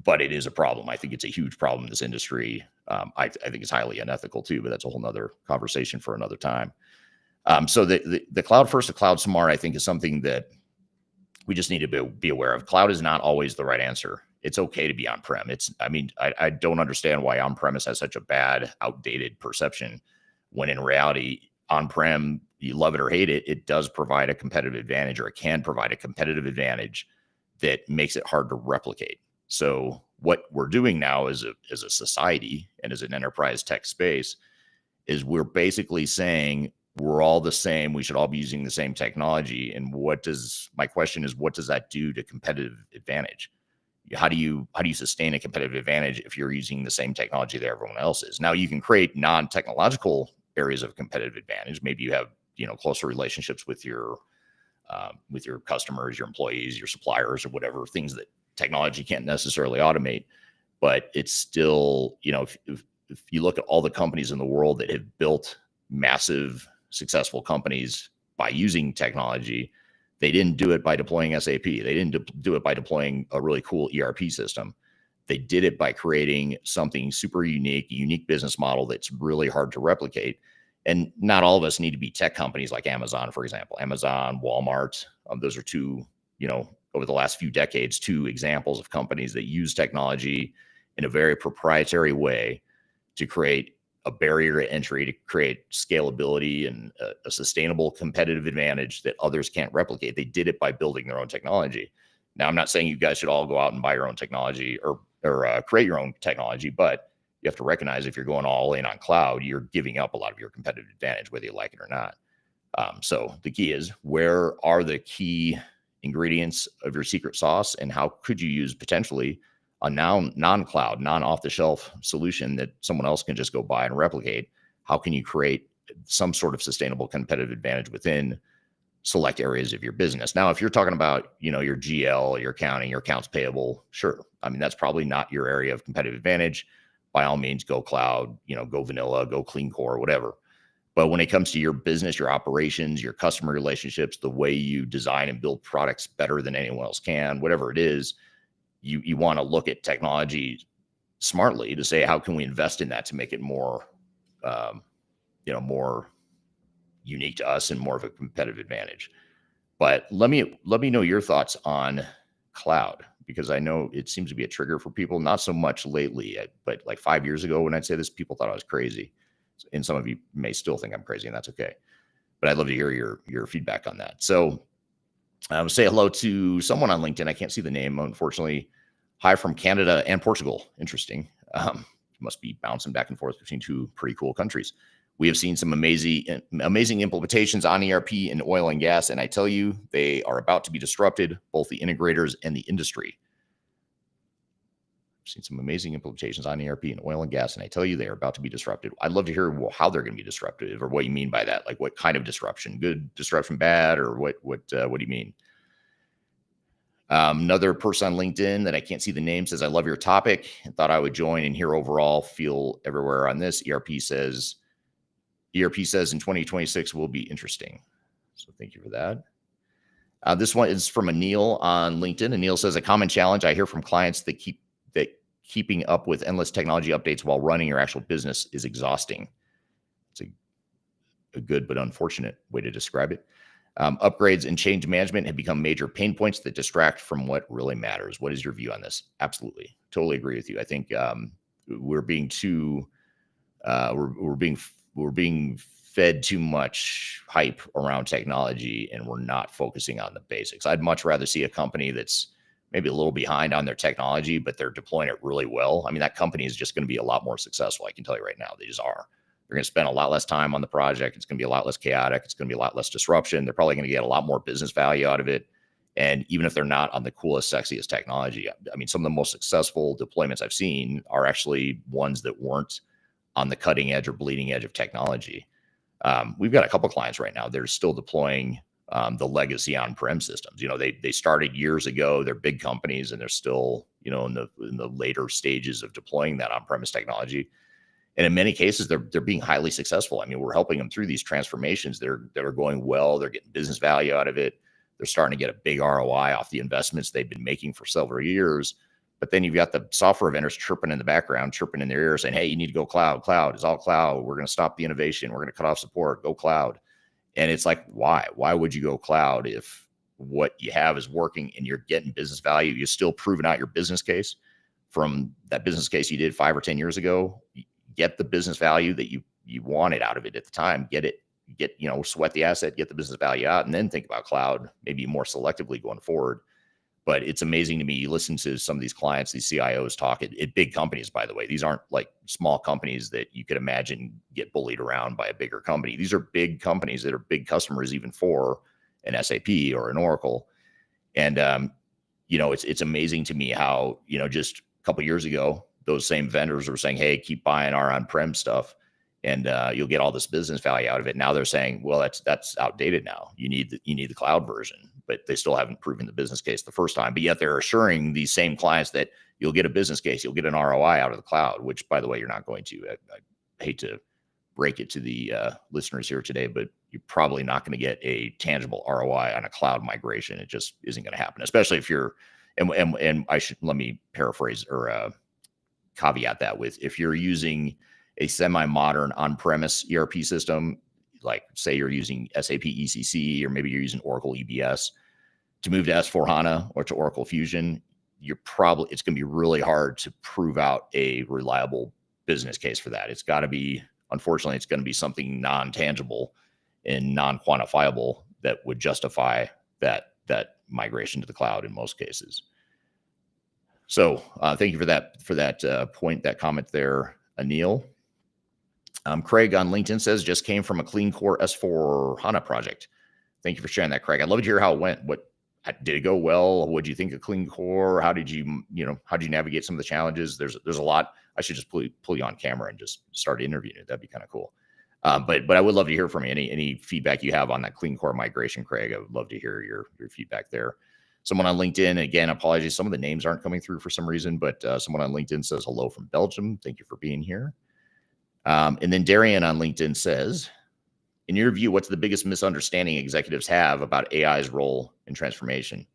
But it is a problem. I think it's a huge problem in this industry. I think it's highly unethical too, but that's a whole nother conversation for another time. So the cloud first to cloud smart, I think, is something that we just need to be aware of. Cloud is not always the right answer. It's okay to be on-prem. I don't understand why on-premise has such a bad, outdated perception, when in reality, on-prem, you love it or hate it, it does provide a competitive advantage, or it can provide a competitive advantage that makes it hard to replicate. So what we're doing now as a society and as an enterprise tech space is we're basically saying we're all the same. We should all be using the same technology. And my question is, what does that do to competitive advantage? How do you sustain a competitive advantage if you're using the same technology that everyone else is? Now you can create non-technological areas of competitive advantage. Maybe you have, closer relationships with your customers, your employees, your suppliers, or whatever, things that technology can't necessarily automate. But it's still, if you look at all the companies in the world that have built massive, successful companies by using technology, they didn't do it by deploying SAP. They didn't do it by deploying a really cool ERP system. They did it by creating something super unique, a unique business model that's really hard to replicate. And not all of us need to be tech companies like Amazon, for example. Amazon, Walmart, those are two, over the last few decades, two examples of companies that use technology in a very proprietary way to create a barrier to entry, to create scalability and a sustainable competitive advantage that others can't replicate. They did it by building their own technology. Now, I'm not saying you guys should all go out and buy your own technology or create your own technology, but you have to recognize if you're going all in on cloud, you're giving up a lot of your competitive advantage, whether you like it or not. So the key is, where are the key ingredients of your secret sauce, and how could you use potentially a non-cloud, non-off-the-shelf solution that someone else can just go buy and replicate? How can you create some sort of sustainable competitive advantage within select areas of your business? Now, if you're talking about, your GL, your accounting, your accounts payable, sure. I mean, that's probably not your area of competitive advantage. By all means, go cloud, go vanilla, go clean core, whatever. But when it comes to your business, your operations, your customer relationships, the way you design and build products better than anyone else can, whatever it is, you want to look at technology smartly to say, how can we invest in that to make it more, more unique to us and more of a competitive advantage? But let me know your thoughts on cloud, because I know it seems to be a trigger for people. Not so much lately, but like 5 years ago when I'd say this, people thought I was crazy. And some of you may still think I'm crazy, and that's okay. But I'd love to hear your feedback on that. So say hello to someone on LinkedIn. I can't see the name, unfortunately. Hi from Canada and Portugal. Interesting. Must be bouncing back and forth between two pretty cool countries. We have seen some amazing implementations on ERP in oil and gas, and I tell you, they are about to be disrupted, both the integrators and the industry. I've seen some amazing implementations on ERP in oil and gas, and I tell you, they are about to be disrupted. I'd love to hear how they're going to be disruptive, or what you mean by that. Like, what kind of disruption? Good disruption, bad, or what do you mean? Another person on LinkedIn that I can't see the name says, I love your topic and thought I would join and hear overall, feel everywhere on this. ERP says in 2026 will be interesting. So thank you for that. This one is from Anil on LinkedIn. Anil says, a common challenge I hear from clients that keeping up with endless technology updates while running your actual business is exhausting. It's a good but unfortunate way to describe it. Upgrades and change management have become major pain points that distract from what really matters. What is your view on this? Absolutely. Totally agree with you. I think we're being too, we're being fed too much hype around technology, and we're not focusing on the basics. I'd much rather see a company that's maybe a little behind on their technology, but they're deploying it really well. I mean, that company is just going to be a lot more successful. I can tell you right now, they just are. They're going to spend a lot less time on the project. It's going to be a lot less chaotic. It's going to be a lot less disruption. They're probably going to get a lot more business value out of it. And even if they're not on the coolest, sexiest technology, I mean, some of the most successful deployments I've seen are actually ones that weren't on the cutting edge or bleeding edge of technology. We've got a couple clients right now that are still deploying the legacy on-prem systems. They started years ago. They're big companies, and they're still in the later stages of deploying that on-premise technology. And in many cases, they're being highly successful. I mean, we're helping them through these transformations. That are going well. They're getting business value out of it. They're starting to get a big ROI off the investments they've been making for several years. But then you've got the software vendors chirping in the background, chirping in their ear, saying, "Hey, you need to go cloud. Cloud is all cloud. We're going to stop the innovation. We're going to cut off support. Go cloud." And it's like, why? Why would you go cloud if what you have is working and you're getting business value? You're still proving out your business case from that business case you did 5 or 10 years ago. Get the business value that you wanted out of it at the time. Sweat the asset, get the business value out, and then think about cloud, maybe more selectively going forward. But it's amazing to me. You listen to some of these clients, these CIOs talk at big companies, by the way. These aren't like small companies that you could imagine get bullied around by a bigger company. These are big companies that are big customers, even for an SAP or an Oracle. And, it's amazing to me how, just a couple of years ago, those same vendors were saying, "Hey, keep buying our on-prem stuff, and you'll get all this business value out of it." Now they're saying, "Well, that's outdated now. You need the cloud version," but they still haven't proven the business case the first time. But yet they're assuring these same clients that you'll get a business case, you'll get an ROI out of the cloud, which, by the way, you're not going to. I hate to break it to the listeners here today, but you're probably not going to get a tangible ROI on a cloud migration. It just isn't going to happen, especially if you're. And let me paraphrase or caveat that with, if you're using a semi-modern on-premise ERP system, like say you're using SAP ECC, or maybe you're using Oracle EBS, to move to S/4HANA or to Oracle Fusion, it's going to be really hard to prove out a reliable business case for that. Unfortunately, it's going to be something non-tangible and non-quantifiable that would justify that migration to the cloud in most cases. So thank you for that point, that comment there, Anil. Craig on LinkedIn says, "Just came from a clean core S4 HANA project." Thank you for sharing that, Craig. I'd love to hear how it went. Did it go well? What did you think of clean core? How did you navigate some of the challenges? There's a lot. I should just pull you on camera and just start interviewing you. That'd be kind of cool. But I would love to hear from you. Any feedback you have on that clean core migration, Craig. I would love to hear your feedback there. Someone on LinkedIn, again, apologies, some of the names aren't coming through for some reason, but someone on LinkedIn says, "Hello from Belgium. Thank you for being here." And then Darian on LinkedIn says, "In your view, what's the biggest misunderstanding executives have about AI's role in transformation?"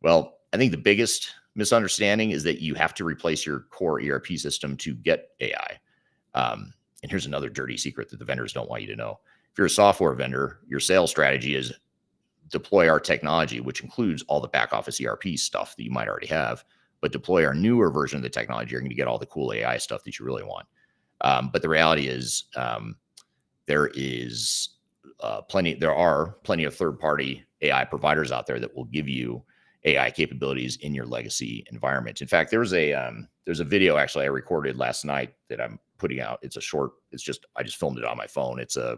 Well, I think the biggest misunderstanding is that you have to replace your core ERP system to get AI. And here's another dirty secret that the vendors don't want you to know. If you're a software vendor, your sales strategy is deploy our technology, which includes all the back office ERP stuff that you might already have, but deploy our newer version of the technology. You're going to get all the cool AI stuff that you really want. But the reality is, there are plenty of third-party AI providers out there that will give you AI capabilities in your legacy environment. In fact, there's a video actually I recorded last night that I'm putting out. I just filmed it on my phone. It's a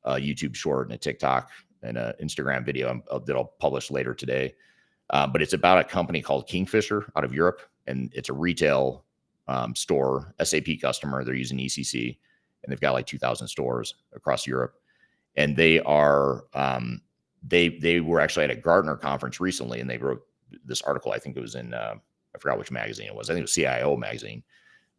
YouTube short and a TikTok and an Instagram video that I'll publish later today. But it's about a company called Kingfisher out of Europe, and it's a retail store, SAP customer. They're using ECC, and they've got like 2,000 stores across Europe. And they are they were actually at a Gartner conference recently, and they wrote this article. I think it was in I forgot which magazine it was. I think it was CIO magazine.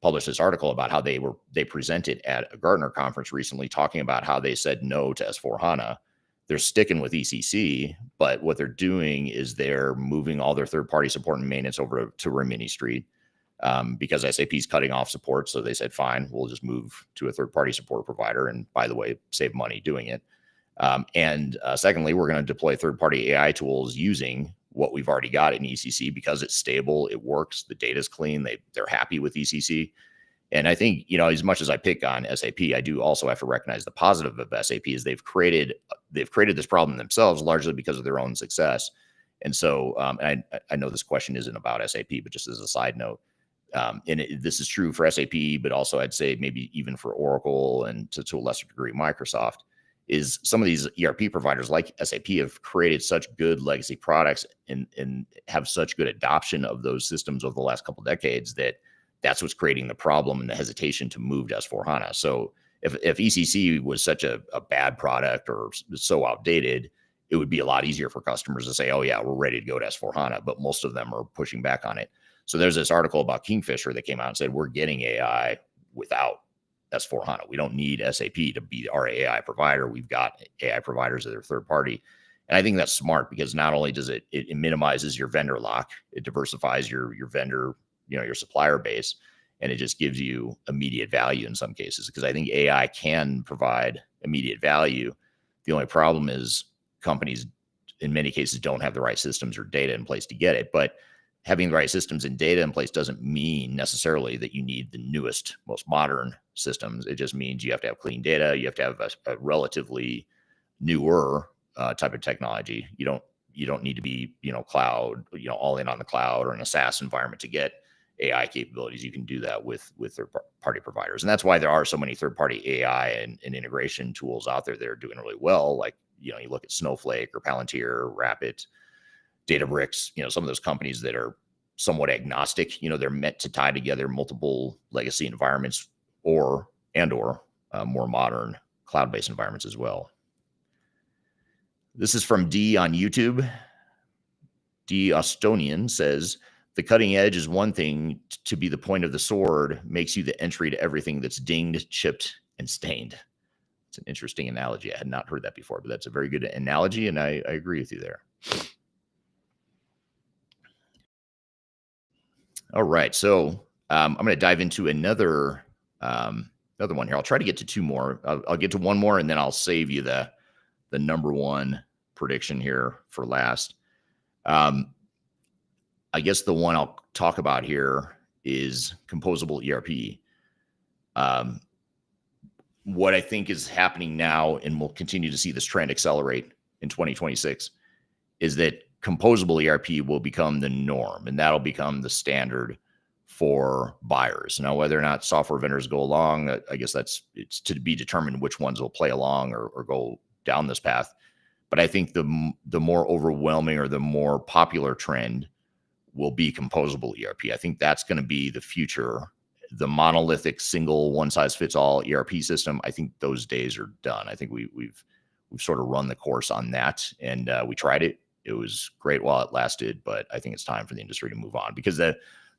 Published this article about how they presented at a Gartner conference recently, talking about how they said no to S/4HANA. They're sticking with ECC, but what they're doing is they're moving all their third-party support and maintenance over to Rimini Street because SAP is cutting off support. So they said, "Fine, we'll just move to a third-party support provider, and by the way, save money doing it." And secondly, we're going to deploy third-party AI tools using what we've already got in ECC because it's stable, it works, the data's clean, they're happy with ECC. And I think, as much as I pick on SAP, I do also have to recognize the positive of SAP is they've created this problem themselves largely because of their own success. And so, and I know this question isn't about SAP, but just as a side note, this is true for SAP, but also I'd say maybe even for Oracle and to a lesser degree Microsoft, is some of these ERP providers like SAP have created such good legacy products and have such good adoption of those systems over the last couple of decades that that's what's creating the problem and the hesitation to move to S4HANA. So if ECC was such a bad product or so outdated, it would be a lot easier for customers to say, oh yeah, we're ready to go to S4HANA, but most of them are pushing back on it. So there's this article about Kingfisher that came out and said, we're getting AI without S4HANA. We don't need SAP to be our AI provider. We've got AI providers that are third party. And I think that's smart because not only does it minimizes your vendor lock, it diversifies your vendor, your supplier base, and it just gives you immediate value in some cases, because I think AI can provide immediate value. The only problem is companies in many cases don't have the right systems or data in place to get it. But having the right systems and data in place doesn't mean necessarily that you need the newest, most modern systems. It just means you have to have clean data. You have to have a relatively newer type of technology. You don't need to be, cloud, all in on the cloud or in a SaaS environment to get AI capabilities. You can do that with third party providers. And that's why there are so many third party AI and integration tools out there that are doing really well. Like, you look at Snowflake or Palantir, Rapid, Databricks, some of those companies that are somewhat agnostic, they're meant to tie together multiple legacy environments or more modern cloud-based environments as well. This is from D on YouTube. D Austonian says, the cutting edge is one thing, to be the point of the sword makes you the entry to everything that's dinged, chipped, and stained. It's an interesting analogy. I had not heard that before, but that's a very good analogy, and I agree with you there. All right, so I'm going to dive into another one here. I'll try to get to two more. I'll get to one more, and then I'll save you the number one prediction here for last. I guess the one I'll talk about here is composable ERP. What I think is happening now, and we'll continue to see this trend accelerate in 2026, is that composable ERP will become the norm, and that'll become the standard for buyers. Now, whether or not software vendors go along, I guess it's to be determined which ones will play along or go down this path. But I think the more overwhelming or the more popular trend will be composable ERP. I think that's going to be the future. The monolithic single one size fits all ERP system, I think those days are done. I think we've sort of run the course on that, and we tried it. It was great while it lasted, but I think it's time for the industry to move on, because the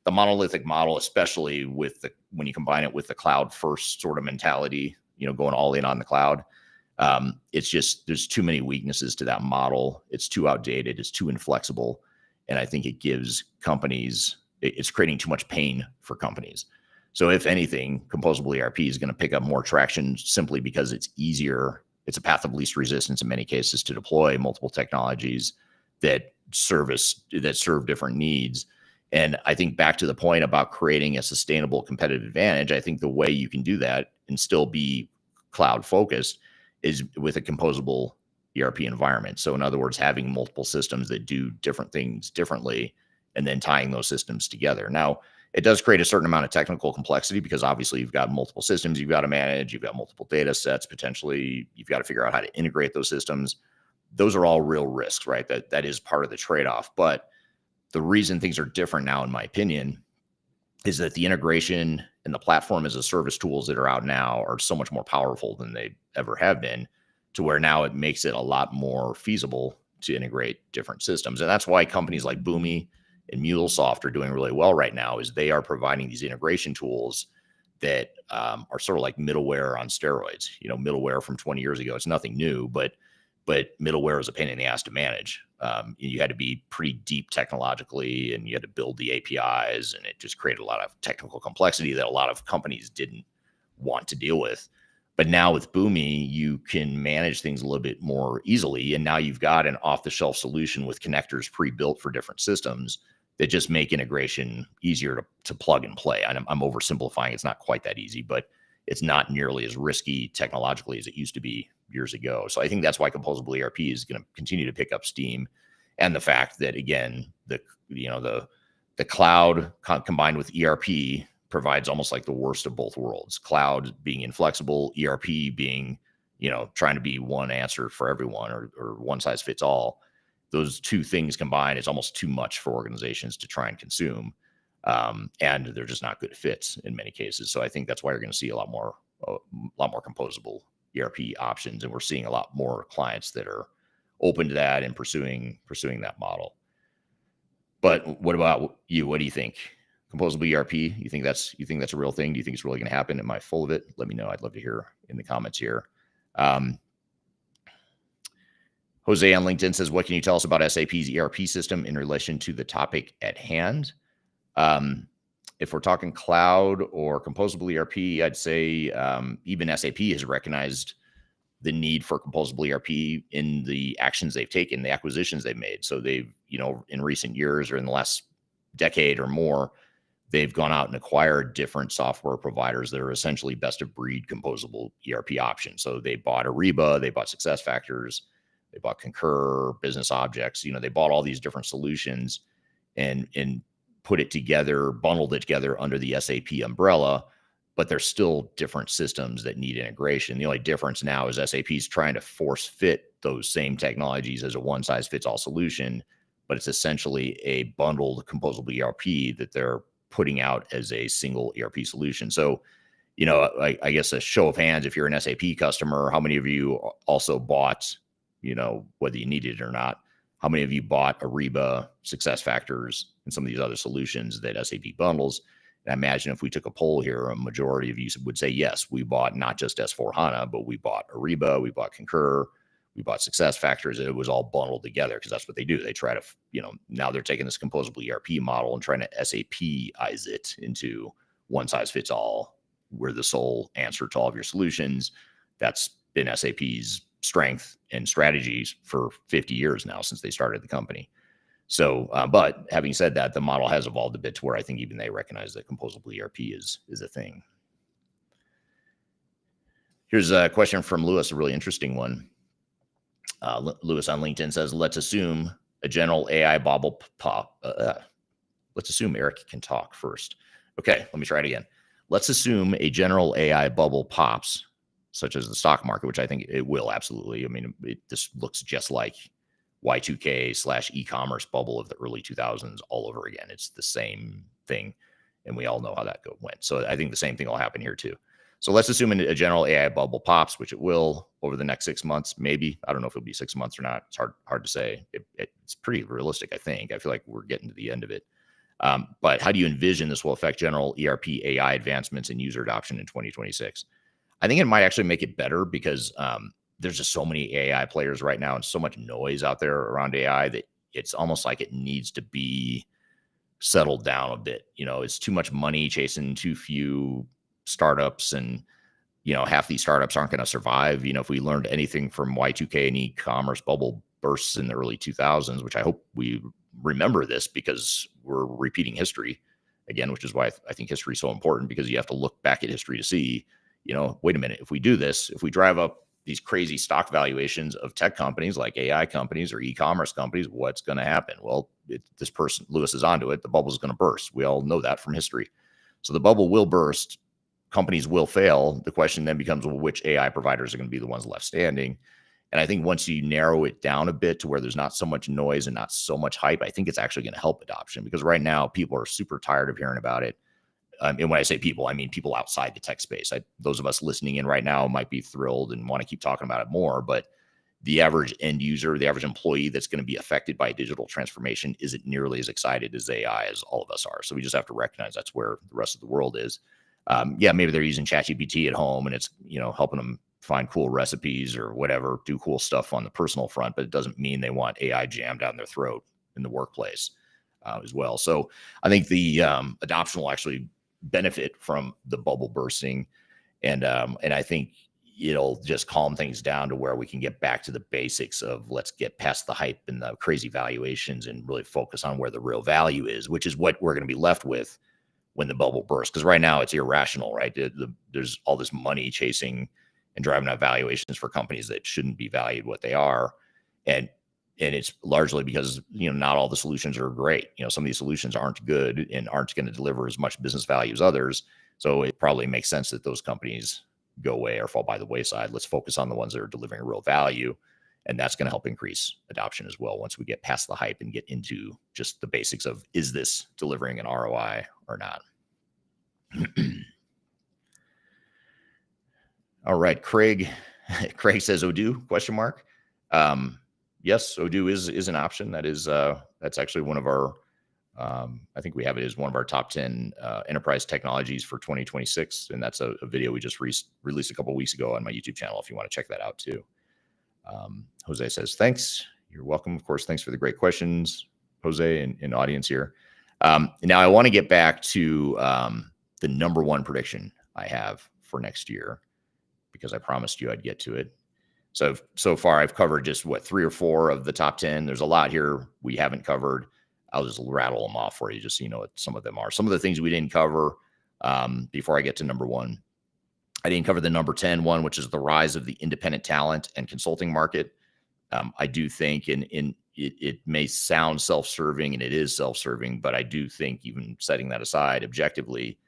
monolithic model, especially when you combine it with the cloud first sort of mentality, going all in on the cloud, it's just, there's too many weaknesses to that model. It's too outdated. It's too inflexible. And I think it gives companies, it's creating too much pain for companies. So if anything, composable ERP is going to pick up more traction simply because it's easier. It's a path of least resistance in many cases to deploy multiple technologies that serve different needs. And I think back to the point about creating a sustainable competitive advantage, I think the way you can do that and still be cloud focused is with a composable ERP environment. So in other words, having multiple systems that do different things differently and then tying those systems together. Now, it does create a certain amount of technical complexity because obviously you've got multiple systems you've got to manage, you've got multiple data sets, potentially you've got to figure out how to integrate those systems. Those are all real risks, right? That is part of the trade-off. But the reason things are different now, in my opinion, is that the integration and the platform as a service tools that are out now are so much more powerful than they ever have been, to where now it makes it a lot more feasible to integrate different systems. And that's why companies like Boomi and MuleSoft are doing really well right now, is they are providing these integration tools that are sort of like middleware on steroids. Middleware from 20 years ago, it's nothing new, but middleware is a pain in the ass to manage. You had to be pretty deep technologically, and you had to build the APIs, and it just created a lot of technical complexity that a lot of companies didn't want to deal with. But now with Boomi, you can manage things a little bit more easily. And now you've got an off-the-shelf solution with connectors pre-built for different systems that just make integration easier to plug and play. I'm oversimplifying. It's not quite that easy, but it's not nearly as risky technologically as it used to be years ago. So I think that's why composable ERP is going to continue to pick up steam. and the fact that, again, the cloud combined with ERP provides almost like the worst of both worlds. Cloud being inflexible, ERP being, trying to be one answer for everyone, or one size fits all. Those two things combined is almost too much for organizations to try and consume. And they're just not good fits in many cases. So I think that's why you're going to see a lot more composable ERP options. And we're seeing a lot more clients that are open to that and pursuing that model. But what about you? What do you think? Composable ERP? You think that's a real thing? Do you think it's really going to happen? Am I full of it? Let me know. I'd love to hear in the comments here. Jose on LinkedIn says, what can you tell us about SAP's ERP system in relation to the topic at hand? If we're talking cloud or composable ERP, I'd say even SAP has recognized the need for composable ERP in the actions they've taken, the acquisitions they've made. So they've, in recent years or in the last decade or more, they've gone out and acquired different software providers that are essentially best of breed composable ERP options. So they bought Ariba, they bought SuccessFactors, they bought Concur, Business Objects. They bought all these different solutions and put it together, bundled it together under the SAP umbrella. But there's still different systems that need integration. The only difference now is SAP is trying to force fit those same technologies as a one size fits all solution, but it's essentially a bundled composable ERP that they're putting out as a single ERP solution. So, I guess a show of hands, if you're an SAP customer, how many of you also bought, whether you needed it or not, how many of you bought Ariba, SuccessFactors, and some of these other solutions that SAP bundles? And I imagine if we took a poll here, a majority of you would say, yes, we bought not just S4HANA, but we bought Ariba, we bought Concur, we bought SuccessFactors. It was all bundled together because that's what they do. They try to, now they're taking this composable ERP model and trying to SAP-ize it into one size fits all. We're the sole answer to all of your solutions. That's been SAP's strength and strategies for 50 years now since they started the company. So, but having said that, the model has evolved a bit to where I think even they recognize that composable ERP is a thing. Here's a question from Lewis, a really interesting one. Lewis on LinkedIn says, let's assume a general AI bubble pop. Let's assume Eric can talk first. Okay, let me try it again. Let's assume a general AI bubble pops, such as the stock market, which I think it will absolutely. I mean, this looks just like Y2K / e-commerce bubble of the early 2000s all over again. It's the same thing. And we all know how that went. So I think the same thing will happen here too. So let's assume a general AI bubble pops, which it will over the next 6 months, maybe. I don't know if it'll be 6 months or not. It's hard to say. It's pretty realistic, I think. I feel like we're getting to the end of it. But how do you envision this will affect general ERP AI advancements and user adoption in 2026? I think it might actually make it better because there's just so many AI players right now and so much noise out there around AI that it's almost like it needs to be settled down a bit. It's too much money chasing too few startups, and half these startups aren't going to survive. If we learned anything from Y2K and e-commerce bubble bursts in the early 2000s, which I hope we remember this because we're repeating history again, which is why I think history is so important, because you have to look back at history to see, wait a minute, if we do this, if we drive up these crazy stock valuations of tech companies like AI companies or e-commerce companies, what's going to happen? Well, this person, Lewis, is onto it. The bubble is going to burst. We all know that from history. So the bubble will burst. Companies will fail. The question then becomes, well, which AI providers are going to be the ones left standing? And I think once you narrow it down a bit to where there's not so much noise and not so much hype, I think it's actually going to help adoption, because right now people are super tired of hearing about it. And when I say people, I mean people outside the tech space. Those of us listening in right now might be thrilled and want to keep talking about it more, but the average end user, the average employee that's going to be affected by digital transformation isn't nearly as excited as AI as all of us are. So we just have to recognize that's where the rest of the world is. Maybe they're using ChatGPT at home and it's, helping them find cool recipes or whatever, do cool stuff on the personal front, but it doesn't mean they want AI jammed down their throat in the workplace as well. So I think the adoption will actually benefit from the bubble bursting. And I think it'll just calm things down to where we can get back to the basics of let's get past the hype and the crazy valuations and really focus on where the real value is, which is what we're going to be left with when the bubble bursts. Because right now it's irrational, right? There's all this money chasing and driving up valuations for companies that shouldn't be valued what they are. And And it's largely because, not all the solutions are great. Some of these solutions aren't good and aren't going to deliver as much business value as others. So it probably makes sense that those companies go away or fall by the wayside. Let's focus on the ones that are delivering real value. And that's going to help increase adoption as well once we get past the hype and get into just the basics of, is this delivering an ROI or not? All right, Craig. Craig says Odoo, question mark. Yes, Odoo is an option. That's actually one of our, I think we have it as one of our top 10 enterprise technologies for 2026. And that's a video we just released a couple of weeks ago on my YouTube channel, if you want to check that out too. Jose says, thanks. You're welcome. Of course, thanks for the great questions, Jose and audience here. Now I want to get back to the number one prediction I have for next year, because I promised you I'd get to it. So far I've covered just 3 or 4 of the top 10. There's a lot here we haven't covered. I'll just rattle them off for you, just so you know what some of them are. Some of the things we didn't cover before I get to number one. I didn't cover the number 10 one, which is the rise of the independent talent and consulting market. I do think, and it may sound self-serving, and it is self-serving, but I do think, even setting that aside objectively,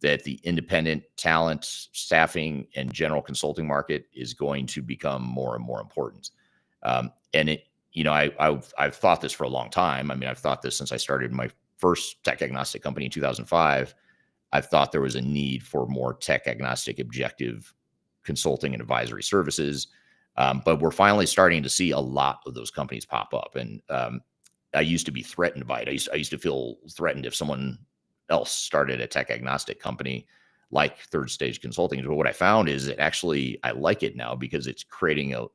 that the independent talent, staffing, and general consulting market is going to become more and more important. And I've thought this for a long time. I mean, I've thought this since I started my first tech agnostic company in 2005. I've thought there was a need for more tech agnostic objective consulting and advisory services. But we're finally starting to see a lot of those companies pop up. And I used to be threatened by it. I used to feel threatened if someone else started a tech agnostic company like Third Stage Consulting. But what I found is that actually I like it now, because it's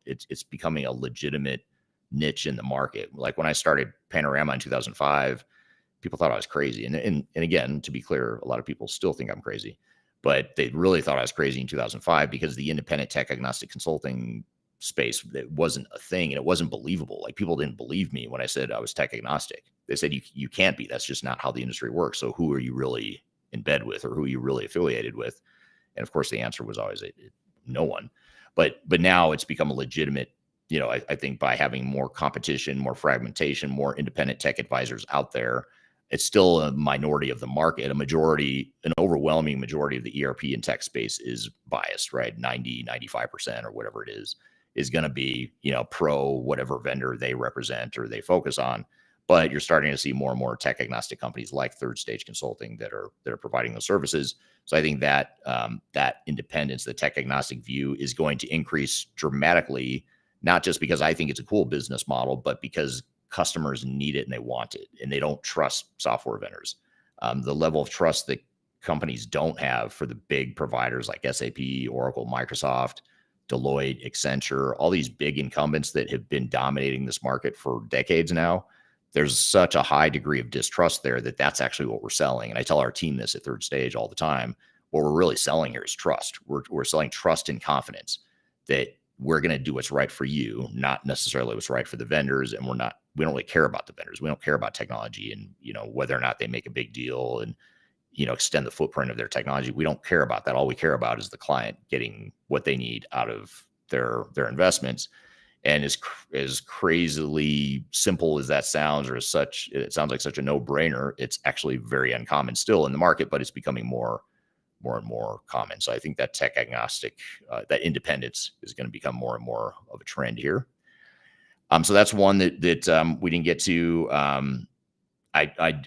it's becoming a legitimate niche in the market. Like when I started Panorama in 2005, people thought I was crazy. And again, to be clear, a lot of people still think I'm crazy, but they really thought I was crazy in 2005 because the independent tech agnostic consulting space, it wasn't a thing and it wasn't believable. Like, people didn't believe me when I said I was tech agnostic. They said, you can't be. That's just not how the industry works. So who are you really in bed with, or who are you really affiliated with? And of course, the answer was always no one. But now it's become a legitimate, I think by having more competition, more fragmentation, more independent tech advisors out there, it's still a minority of the market. An overwhelming majority of the ERP and tech space is biased, right? 90, 95% or whatever it is going to be, pro whatever vendor they represent or they focus on. But you're starting to see more and more tech agnostic companies like Third Stage Consulting that are providing those services. So I think that that independence, the tech agnostic view, is going to increase dramatically, not just because I think it's a cool business model, but because customers need it and they want it, and they don't trust software vendors. The level of trust that companies don't have for the big providers like SAP, Oracle, Microsoft, Deloitte, Accenture, all these big incumbents that have been dominating this market for decades now, there's such a high degree of distrust there that's actually what we're selling. And I tell our team this at Third Stage all the time. What we're really selling here is trust. We're selling trust and confidence that we're going to do what's right for you, not necessarily what's right for the vendors. And we don't really care about the vendors. We don't care about technology and, whether or not they make a big deal and, extend the footprint of their technology. We don't care about that. All we care about is the client getting what they need out of their investments. And as crazily simple as that sounds, or it sounds like such a no-brainer, it's actually very uncommon still in the market, but it's becoming more and more common. So I think that tech agnostic, that independence is going to become more and more of a trend here. So that's one that we didn't get to.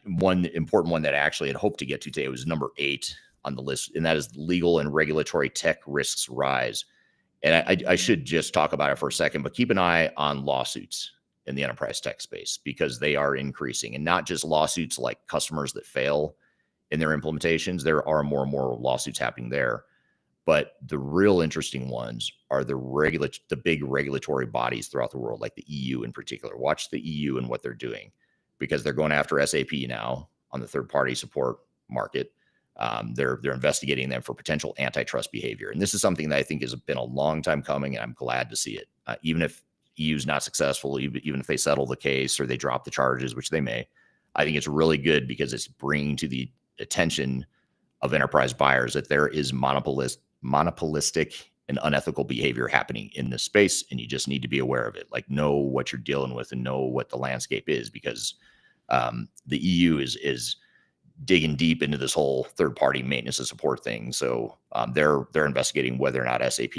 One important one that I actually had hoped to get to today was number 8 on the list, and that is legal and regulatory tech risks rise. And I should just talk about it for a second, but keep an eye on lawsuits in the enterprise tech space, because they are increasing, and not just lawsuits like customers that fail in their implementations. There are more and more lawsuits happening there. But the real interesting ones are the big regulatory bodies throughout the world, like the EU in particular. Watch the EU and what they're doing, because they're going after SAP now on the third-party support market. They're investigating them for potential antitrust behavior. And this is something that I think has been a long time coming, and I'm glad to see it. Even if EU's not successful, even if they settle the case or they drop the charges, which they may, I think it's really good, because it's bringing to the attention of enterprise buyers that there is monopolistic and unethical behavior happening in this space, and you just need to be aware of it. Like, know what you're dealing with and know what the landscape is, because the EU is digging deep into this whole third party maintenance and support thing. So they're investigating whether or not SAP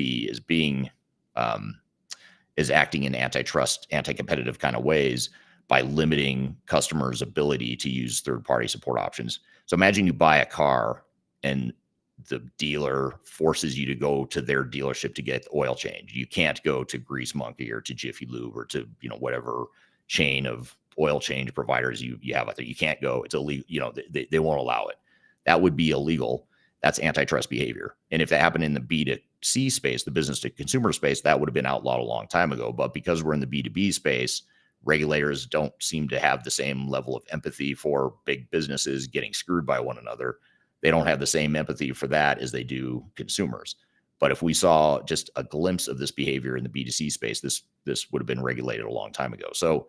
um, is acting in antitrust, anti-competitive kind of ways by limiting customers' ability to use third-party support options. So imagine you buy a car and the dealer forces you to go to their dealership to get oil change. You can't go to Grease Monkey or to Jiffy Lube or to, whatever chain of oil change providers you have out there. You can't go. It's illegal. They won't allow it. That would be illegal. That's antitrust behavior. And if that happened in the B2C space, the business to consumer space, that would have been outlawed a long time ago. But because we're in the B2B space, regulators don't seem to have the same level of empathy for big businesses getting screwed by one another. They don't have the same empathy for that as they do consumers. But if we saw just a glimpse of this behavior in the B2C space, this would have been regulated a long time ago. So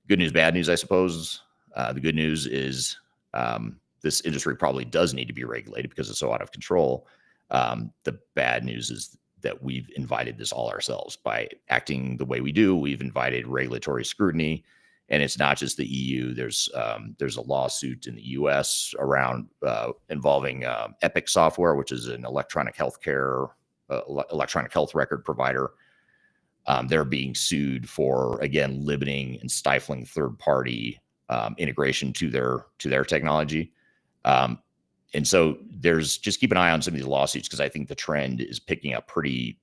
good news, bad news, I suppose. The good news is this industry probably does need to be regulated because it's so out of control. The bad news is that we've invited this all ourselves by acting the way we do. We've invited regulatory scrutiny, and it's not just the EU. There's a lawsuit in the US around involving Epic Software, which is an electronic health record provider. They're being sued for, again, limiting and stifling third-party integration to their technology. And so just keep an eye on some of these lawsuits, because I think the trend is picking up pretty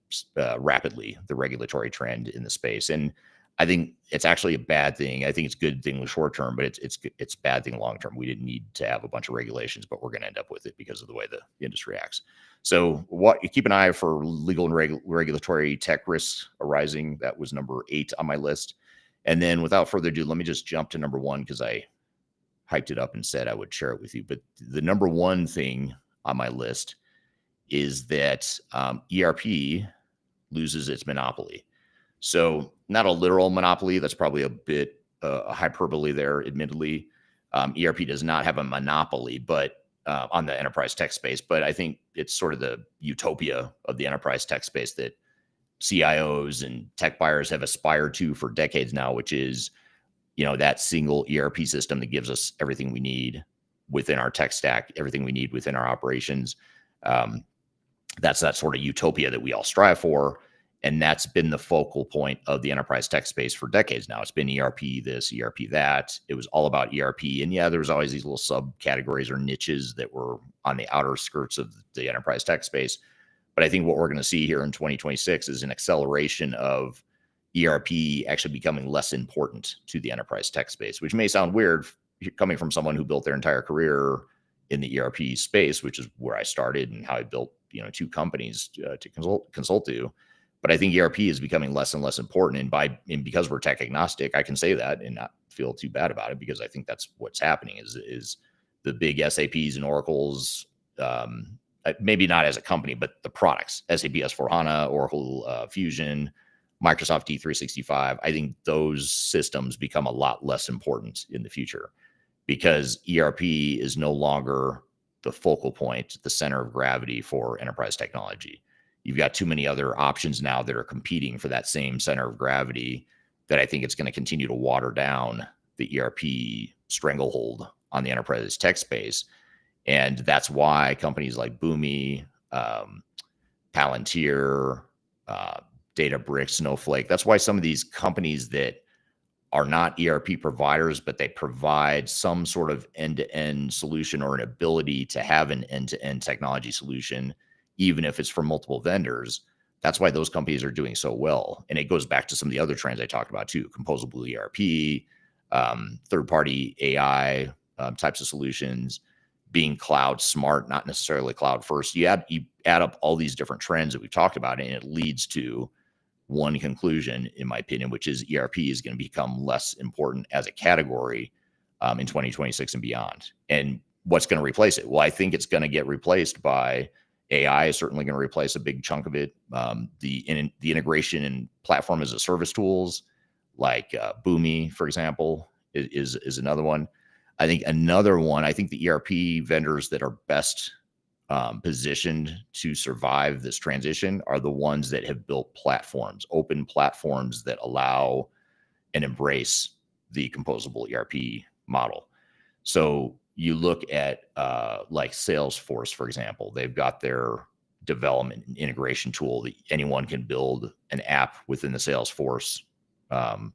rapidly, the regulatory trend in the space. And I think it's actually a bad thing. I think it's a good thing in the short term, but it's a bad thing long term. We didn't need to have a bunch of regulations, but we're going to end up with it because of the way the industry acts. So keep an eye for legal and regulatory tech risks arising. That was number 8 on my list. And then without further ado, let me just jump to number 1, because I hyped it up and said I would share it with you. But the number 1 thing on my list is that ERP loses its monopoly. So not a literal monopoly. That's probably a bit hyperbole there, admittedly. ERP does not have a monopoly, but on the enterprise tech space. But I think it's sort of the utopia of the enterprise tech space that CIOs and tech buyers have aspired to for decades now, which is, that single ERP system that gives us everything we need within our tech stack, everything we need within our operations. That's that sort of utopia that we all strive for. And that's been the focal point of the enterprise tech space for decades now. It's been ERP this, ERP that. It was all about ERP. And yeah, there was always these little subcategories or niches that were on the outer skirts of the enterprise tech space. But I think what we're going to see here in 2026 is an acceleration of ERP actually becoming less important to the enterprise tech space, which may sound weird coming from someone who built their entire career in the ERP space, which is where I started and how I built, 2 companies to consult to. But I think ERP is becoming less and less important. And because we're tech agnostic, I can say that and not feel too bad about it, because I think that's what's happening is the big SAPs and Oracles, maybe not as a company, but the products, SAP S/4HANA, Oracle Fusion, Microsoft D365. I think those systems become a lot less important in the future, because ERP is no longer the focal point, the center of gravity for enterprise technology. You've got too many other options now that are competing for that same center of gravity, that I think it's going to continue to water down the ERP stranglehold on the enterprise tech space. And that's why companies like Boomi, Palantir, Databricks, Snowflake, that's why some of these companies that are not ERP providers, but they provide some sort of end-to-end solution or an ability to have an end-to-end technology solution, even if it's from multiple vendors. That's why those companies are doing so well. And it goes back to some of the other trends I talked about too: composable ERP, third-party AI types of solutions, being cloud smart, not necessarily cloud first. You add up all these different trends that we've talked about, and it leads to one conclusion, in my opinion, which is ERP is going to become less important as a category in 2026 and beyond. And what's going to replace it? Well, I think it's going to get replaced by AI. Is certainly going to replace a big chunk of it. The integration and platform as a service tools like Boomi, for example, is another one. I think the ERP vendors that are best positioned to survive this transition are the ones that have built platforms, open platforms that allow and embrace the composable ERP model. So you look at like Salesforce, for example, they've got their development and integration tool that anyone can build an app within the Salesforce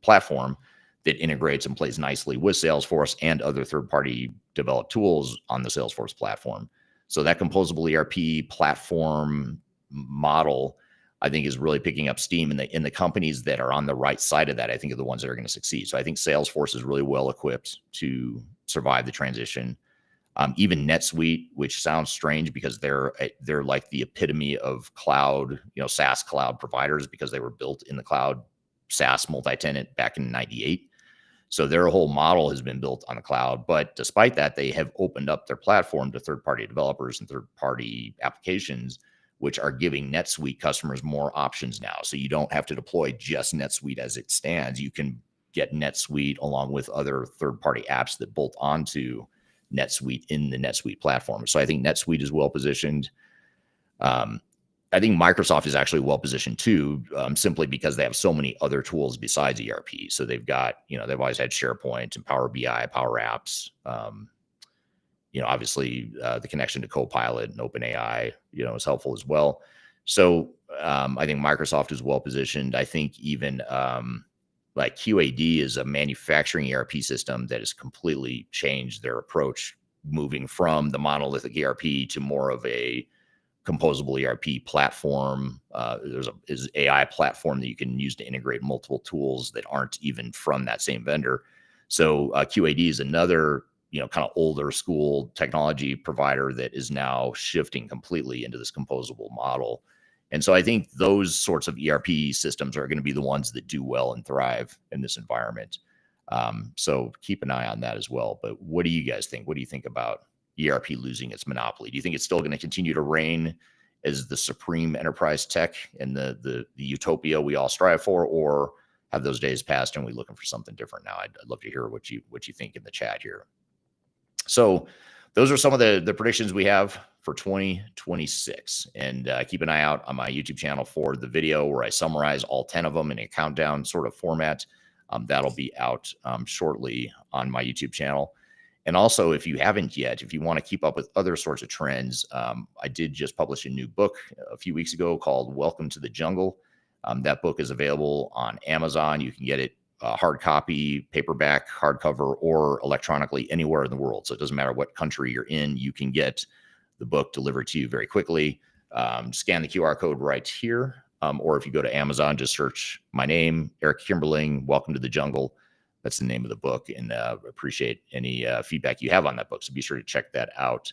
platform that integrates and plays nicely with Salesforce and other third-party developed tools on the Salesforce platform. So that composable ERP platform model, I think, is really picking up steam, and the companies that are on the right side of that, I think, are the ones that are going to succeed. So I think Salesforce is really well equipped to survive the transition. Even NetSuite, which sounds strange because they're like the epitome of cloud, SaaS cloud providers, because they were built in the cloud, SaaS multi-tenant back in '98. So their whole model has been built on the cloud. But despite that, they have opened up their platform to third-party developers and third-party applications, which are giving NetSuite customers more options now. So you don't have to deploy just NetSuite as it stands. You can get NetSuite along with other third-party apps that bolt onto NetSuite in the NetSuite platform. So I think NetSuite is well positioned. I think Microsoft is actually well positioned too, simply because they have so many other tools besides ERP. So they've got, they've always had SharePoint and Power BI, Power Apps. Obviously the connection to Copilot and OpenAI, is helpful as well. So I think Microsoft is well positioned. I think even like QAD is a manufacturing ERP system that has completely changed their approach, moving from the monolithic ERP to more of a composable ERP platform. There's an AI platform that you can use to integrate multiple tools that aren't even from that same vendor. So QAD is another, kind of older school technology provider that is now shifting completely into this composable model. And so I think those sorts of ERP systems are going to be the ones that do well and thrive in this environment. So keep an eye on that as well. But what do you guys think? What do you think about ERP losing its monopoly? Do you think it's still going to continue to reign as the supreme enterprise tech and the utopia we all strive for, or have those days passed and we're looking for something different now? I'd love to hear what you think in the chat here. So those are some of the predictions we have for 2026. And keep an eye out on my YouTube channel for the video where I summarize all 10 of them in a countdown sort of format. That'll be out shortly on my YouTube channel. And also, if you haven't yet, if you want to keep up with other sorts of trends, I did just publish a new book a few weeks ago called Welcome to the Jungle. That book is available on Amazon. You can get it hard copy, paperback, hardcover, or electronically anywhere in the world. So it doesn't matter what country you're in, you can get the book delivered to you very quickly. Scan the QR code right here. Or if you go to Amazon, just search my name, Eric Kimberling, Welcome to the Jungle. That's the name of the book, and appreciate any feedback you have on that book. So be sure to check that out.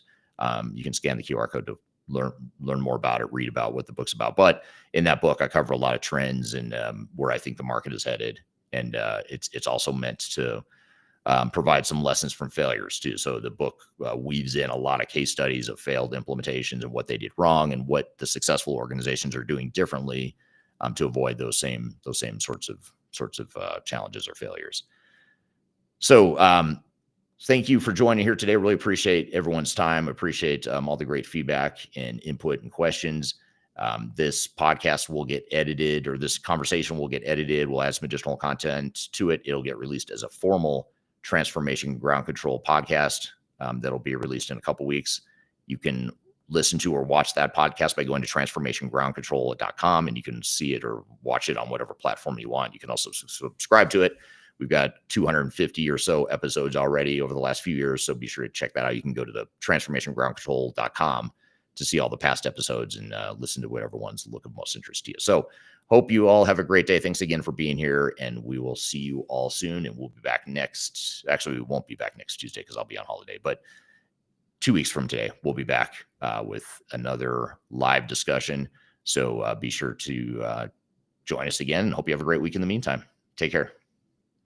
You can scan the QR code to learn more about it, read about what the book's about. But in that book, I cover a lot of trends and where I think the market is headed. And it's also meant to provide some lessons from failures too. So the book weaves in a lot of case studies of failed implementations and what they did wrong and what the successful organizations are doing differently to avoid those same sorts of challenges or failures. So thank you for joining here today. Really appreciate everyone's time. Appreciate all the great feedback and input and questions. This podcast will get edited, or this conversation will get edited. We'll add some additional content to it. It'll get released as a formal Transformation Ground Control podcast that'll be released in a couple weeks. You can listen to or watch that podcast by going to transformationgroundcontrol.com, and you can see it or watch it on whatever platform you want. You can also subscribe to it. We've got 250 or so episodes already over the last few years, so be sure to check that out. You can go to the transformationgroundcontrol.com to see all the past episodes and listen to whatever ones look of most interest to you. So hope you all have a great day. Thanks again for being here, and we will see you all soon. And we'll be back actually, we won't be back next Tuesday because I'll be on holiday, but 2 weeks from today, we'll be back with another live discussion. So be sure to join us again, and hope you have a great week in the meantime. Take care.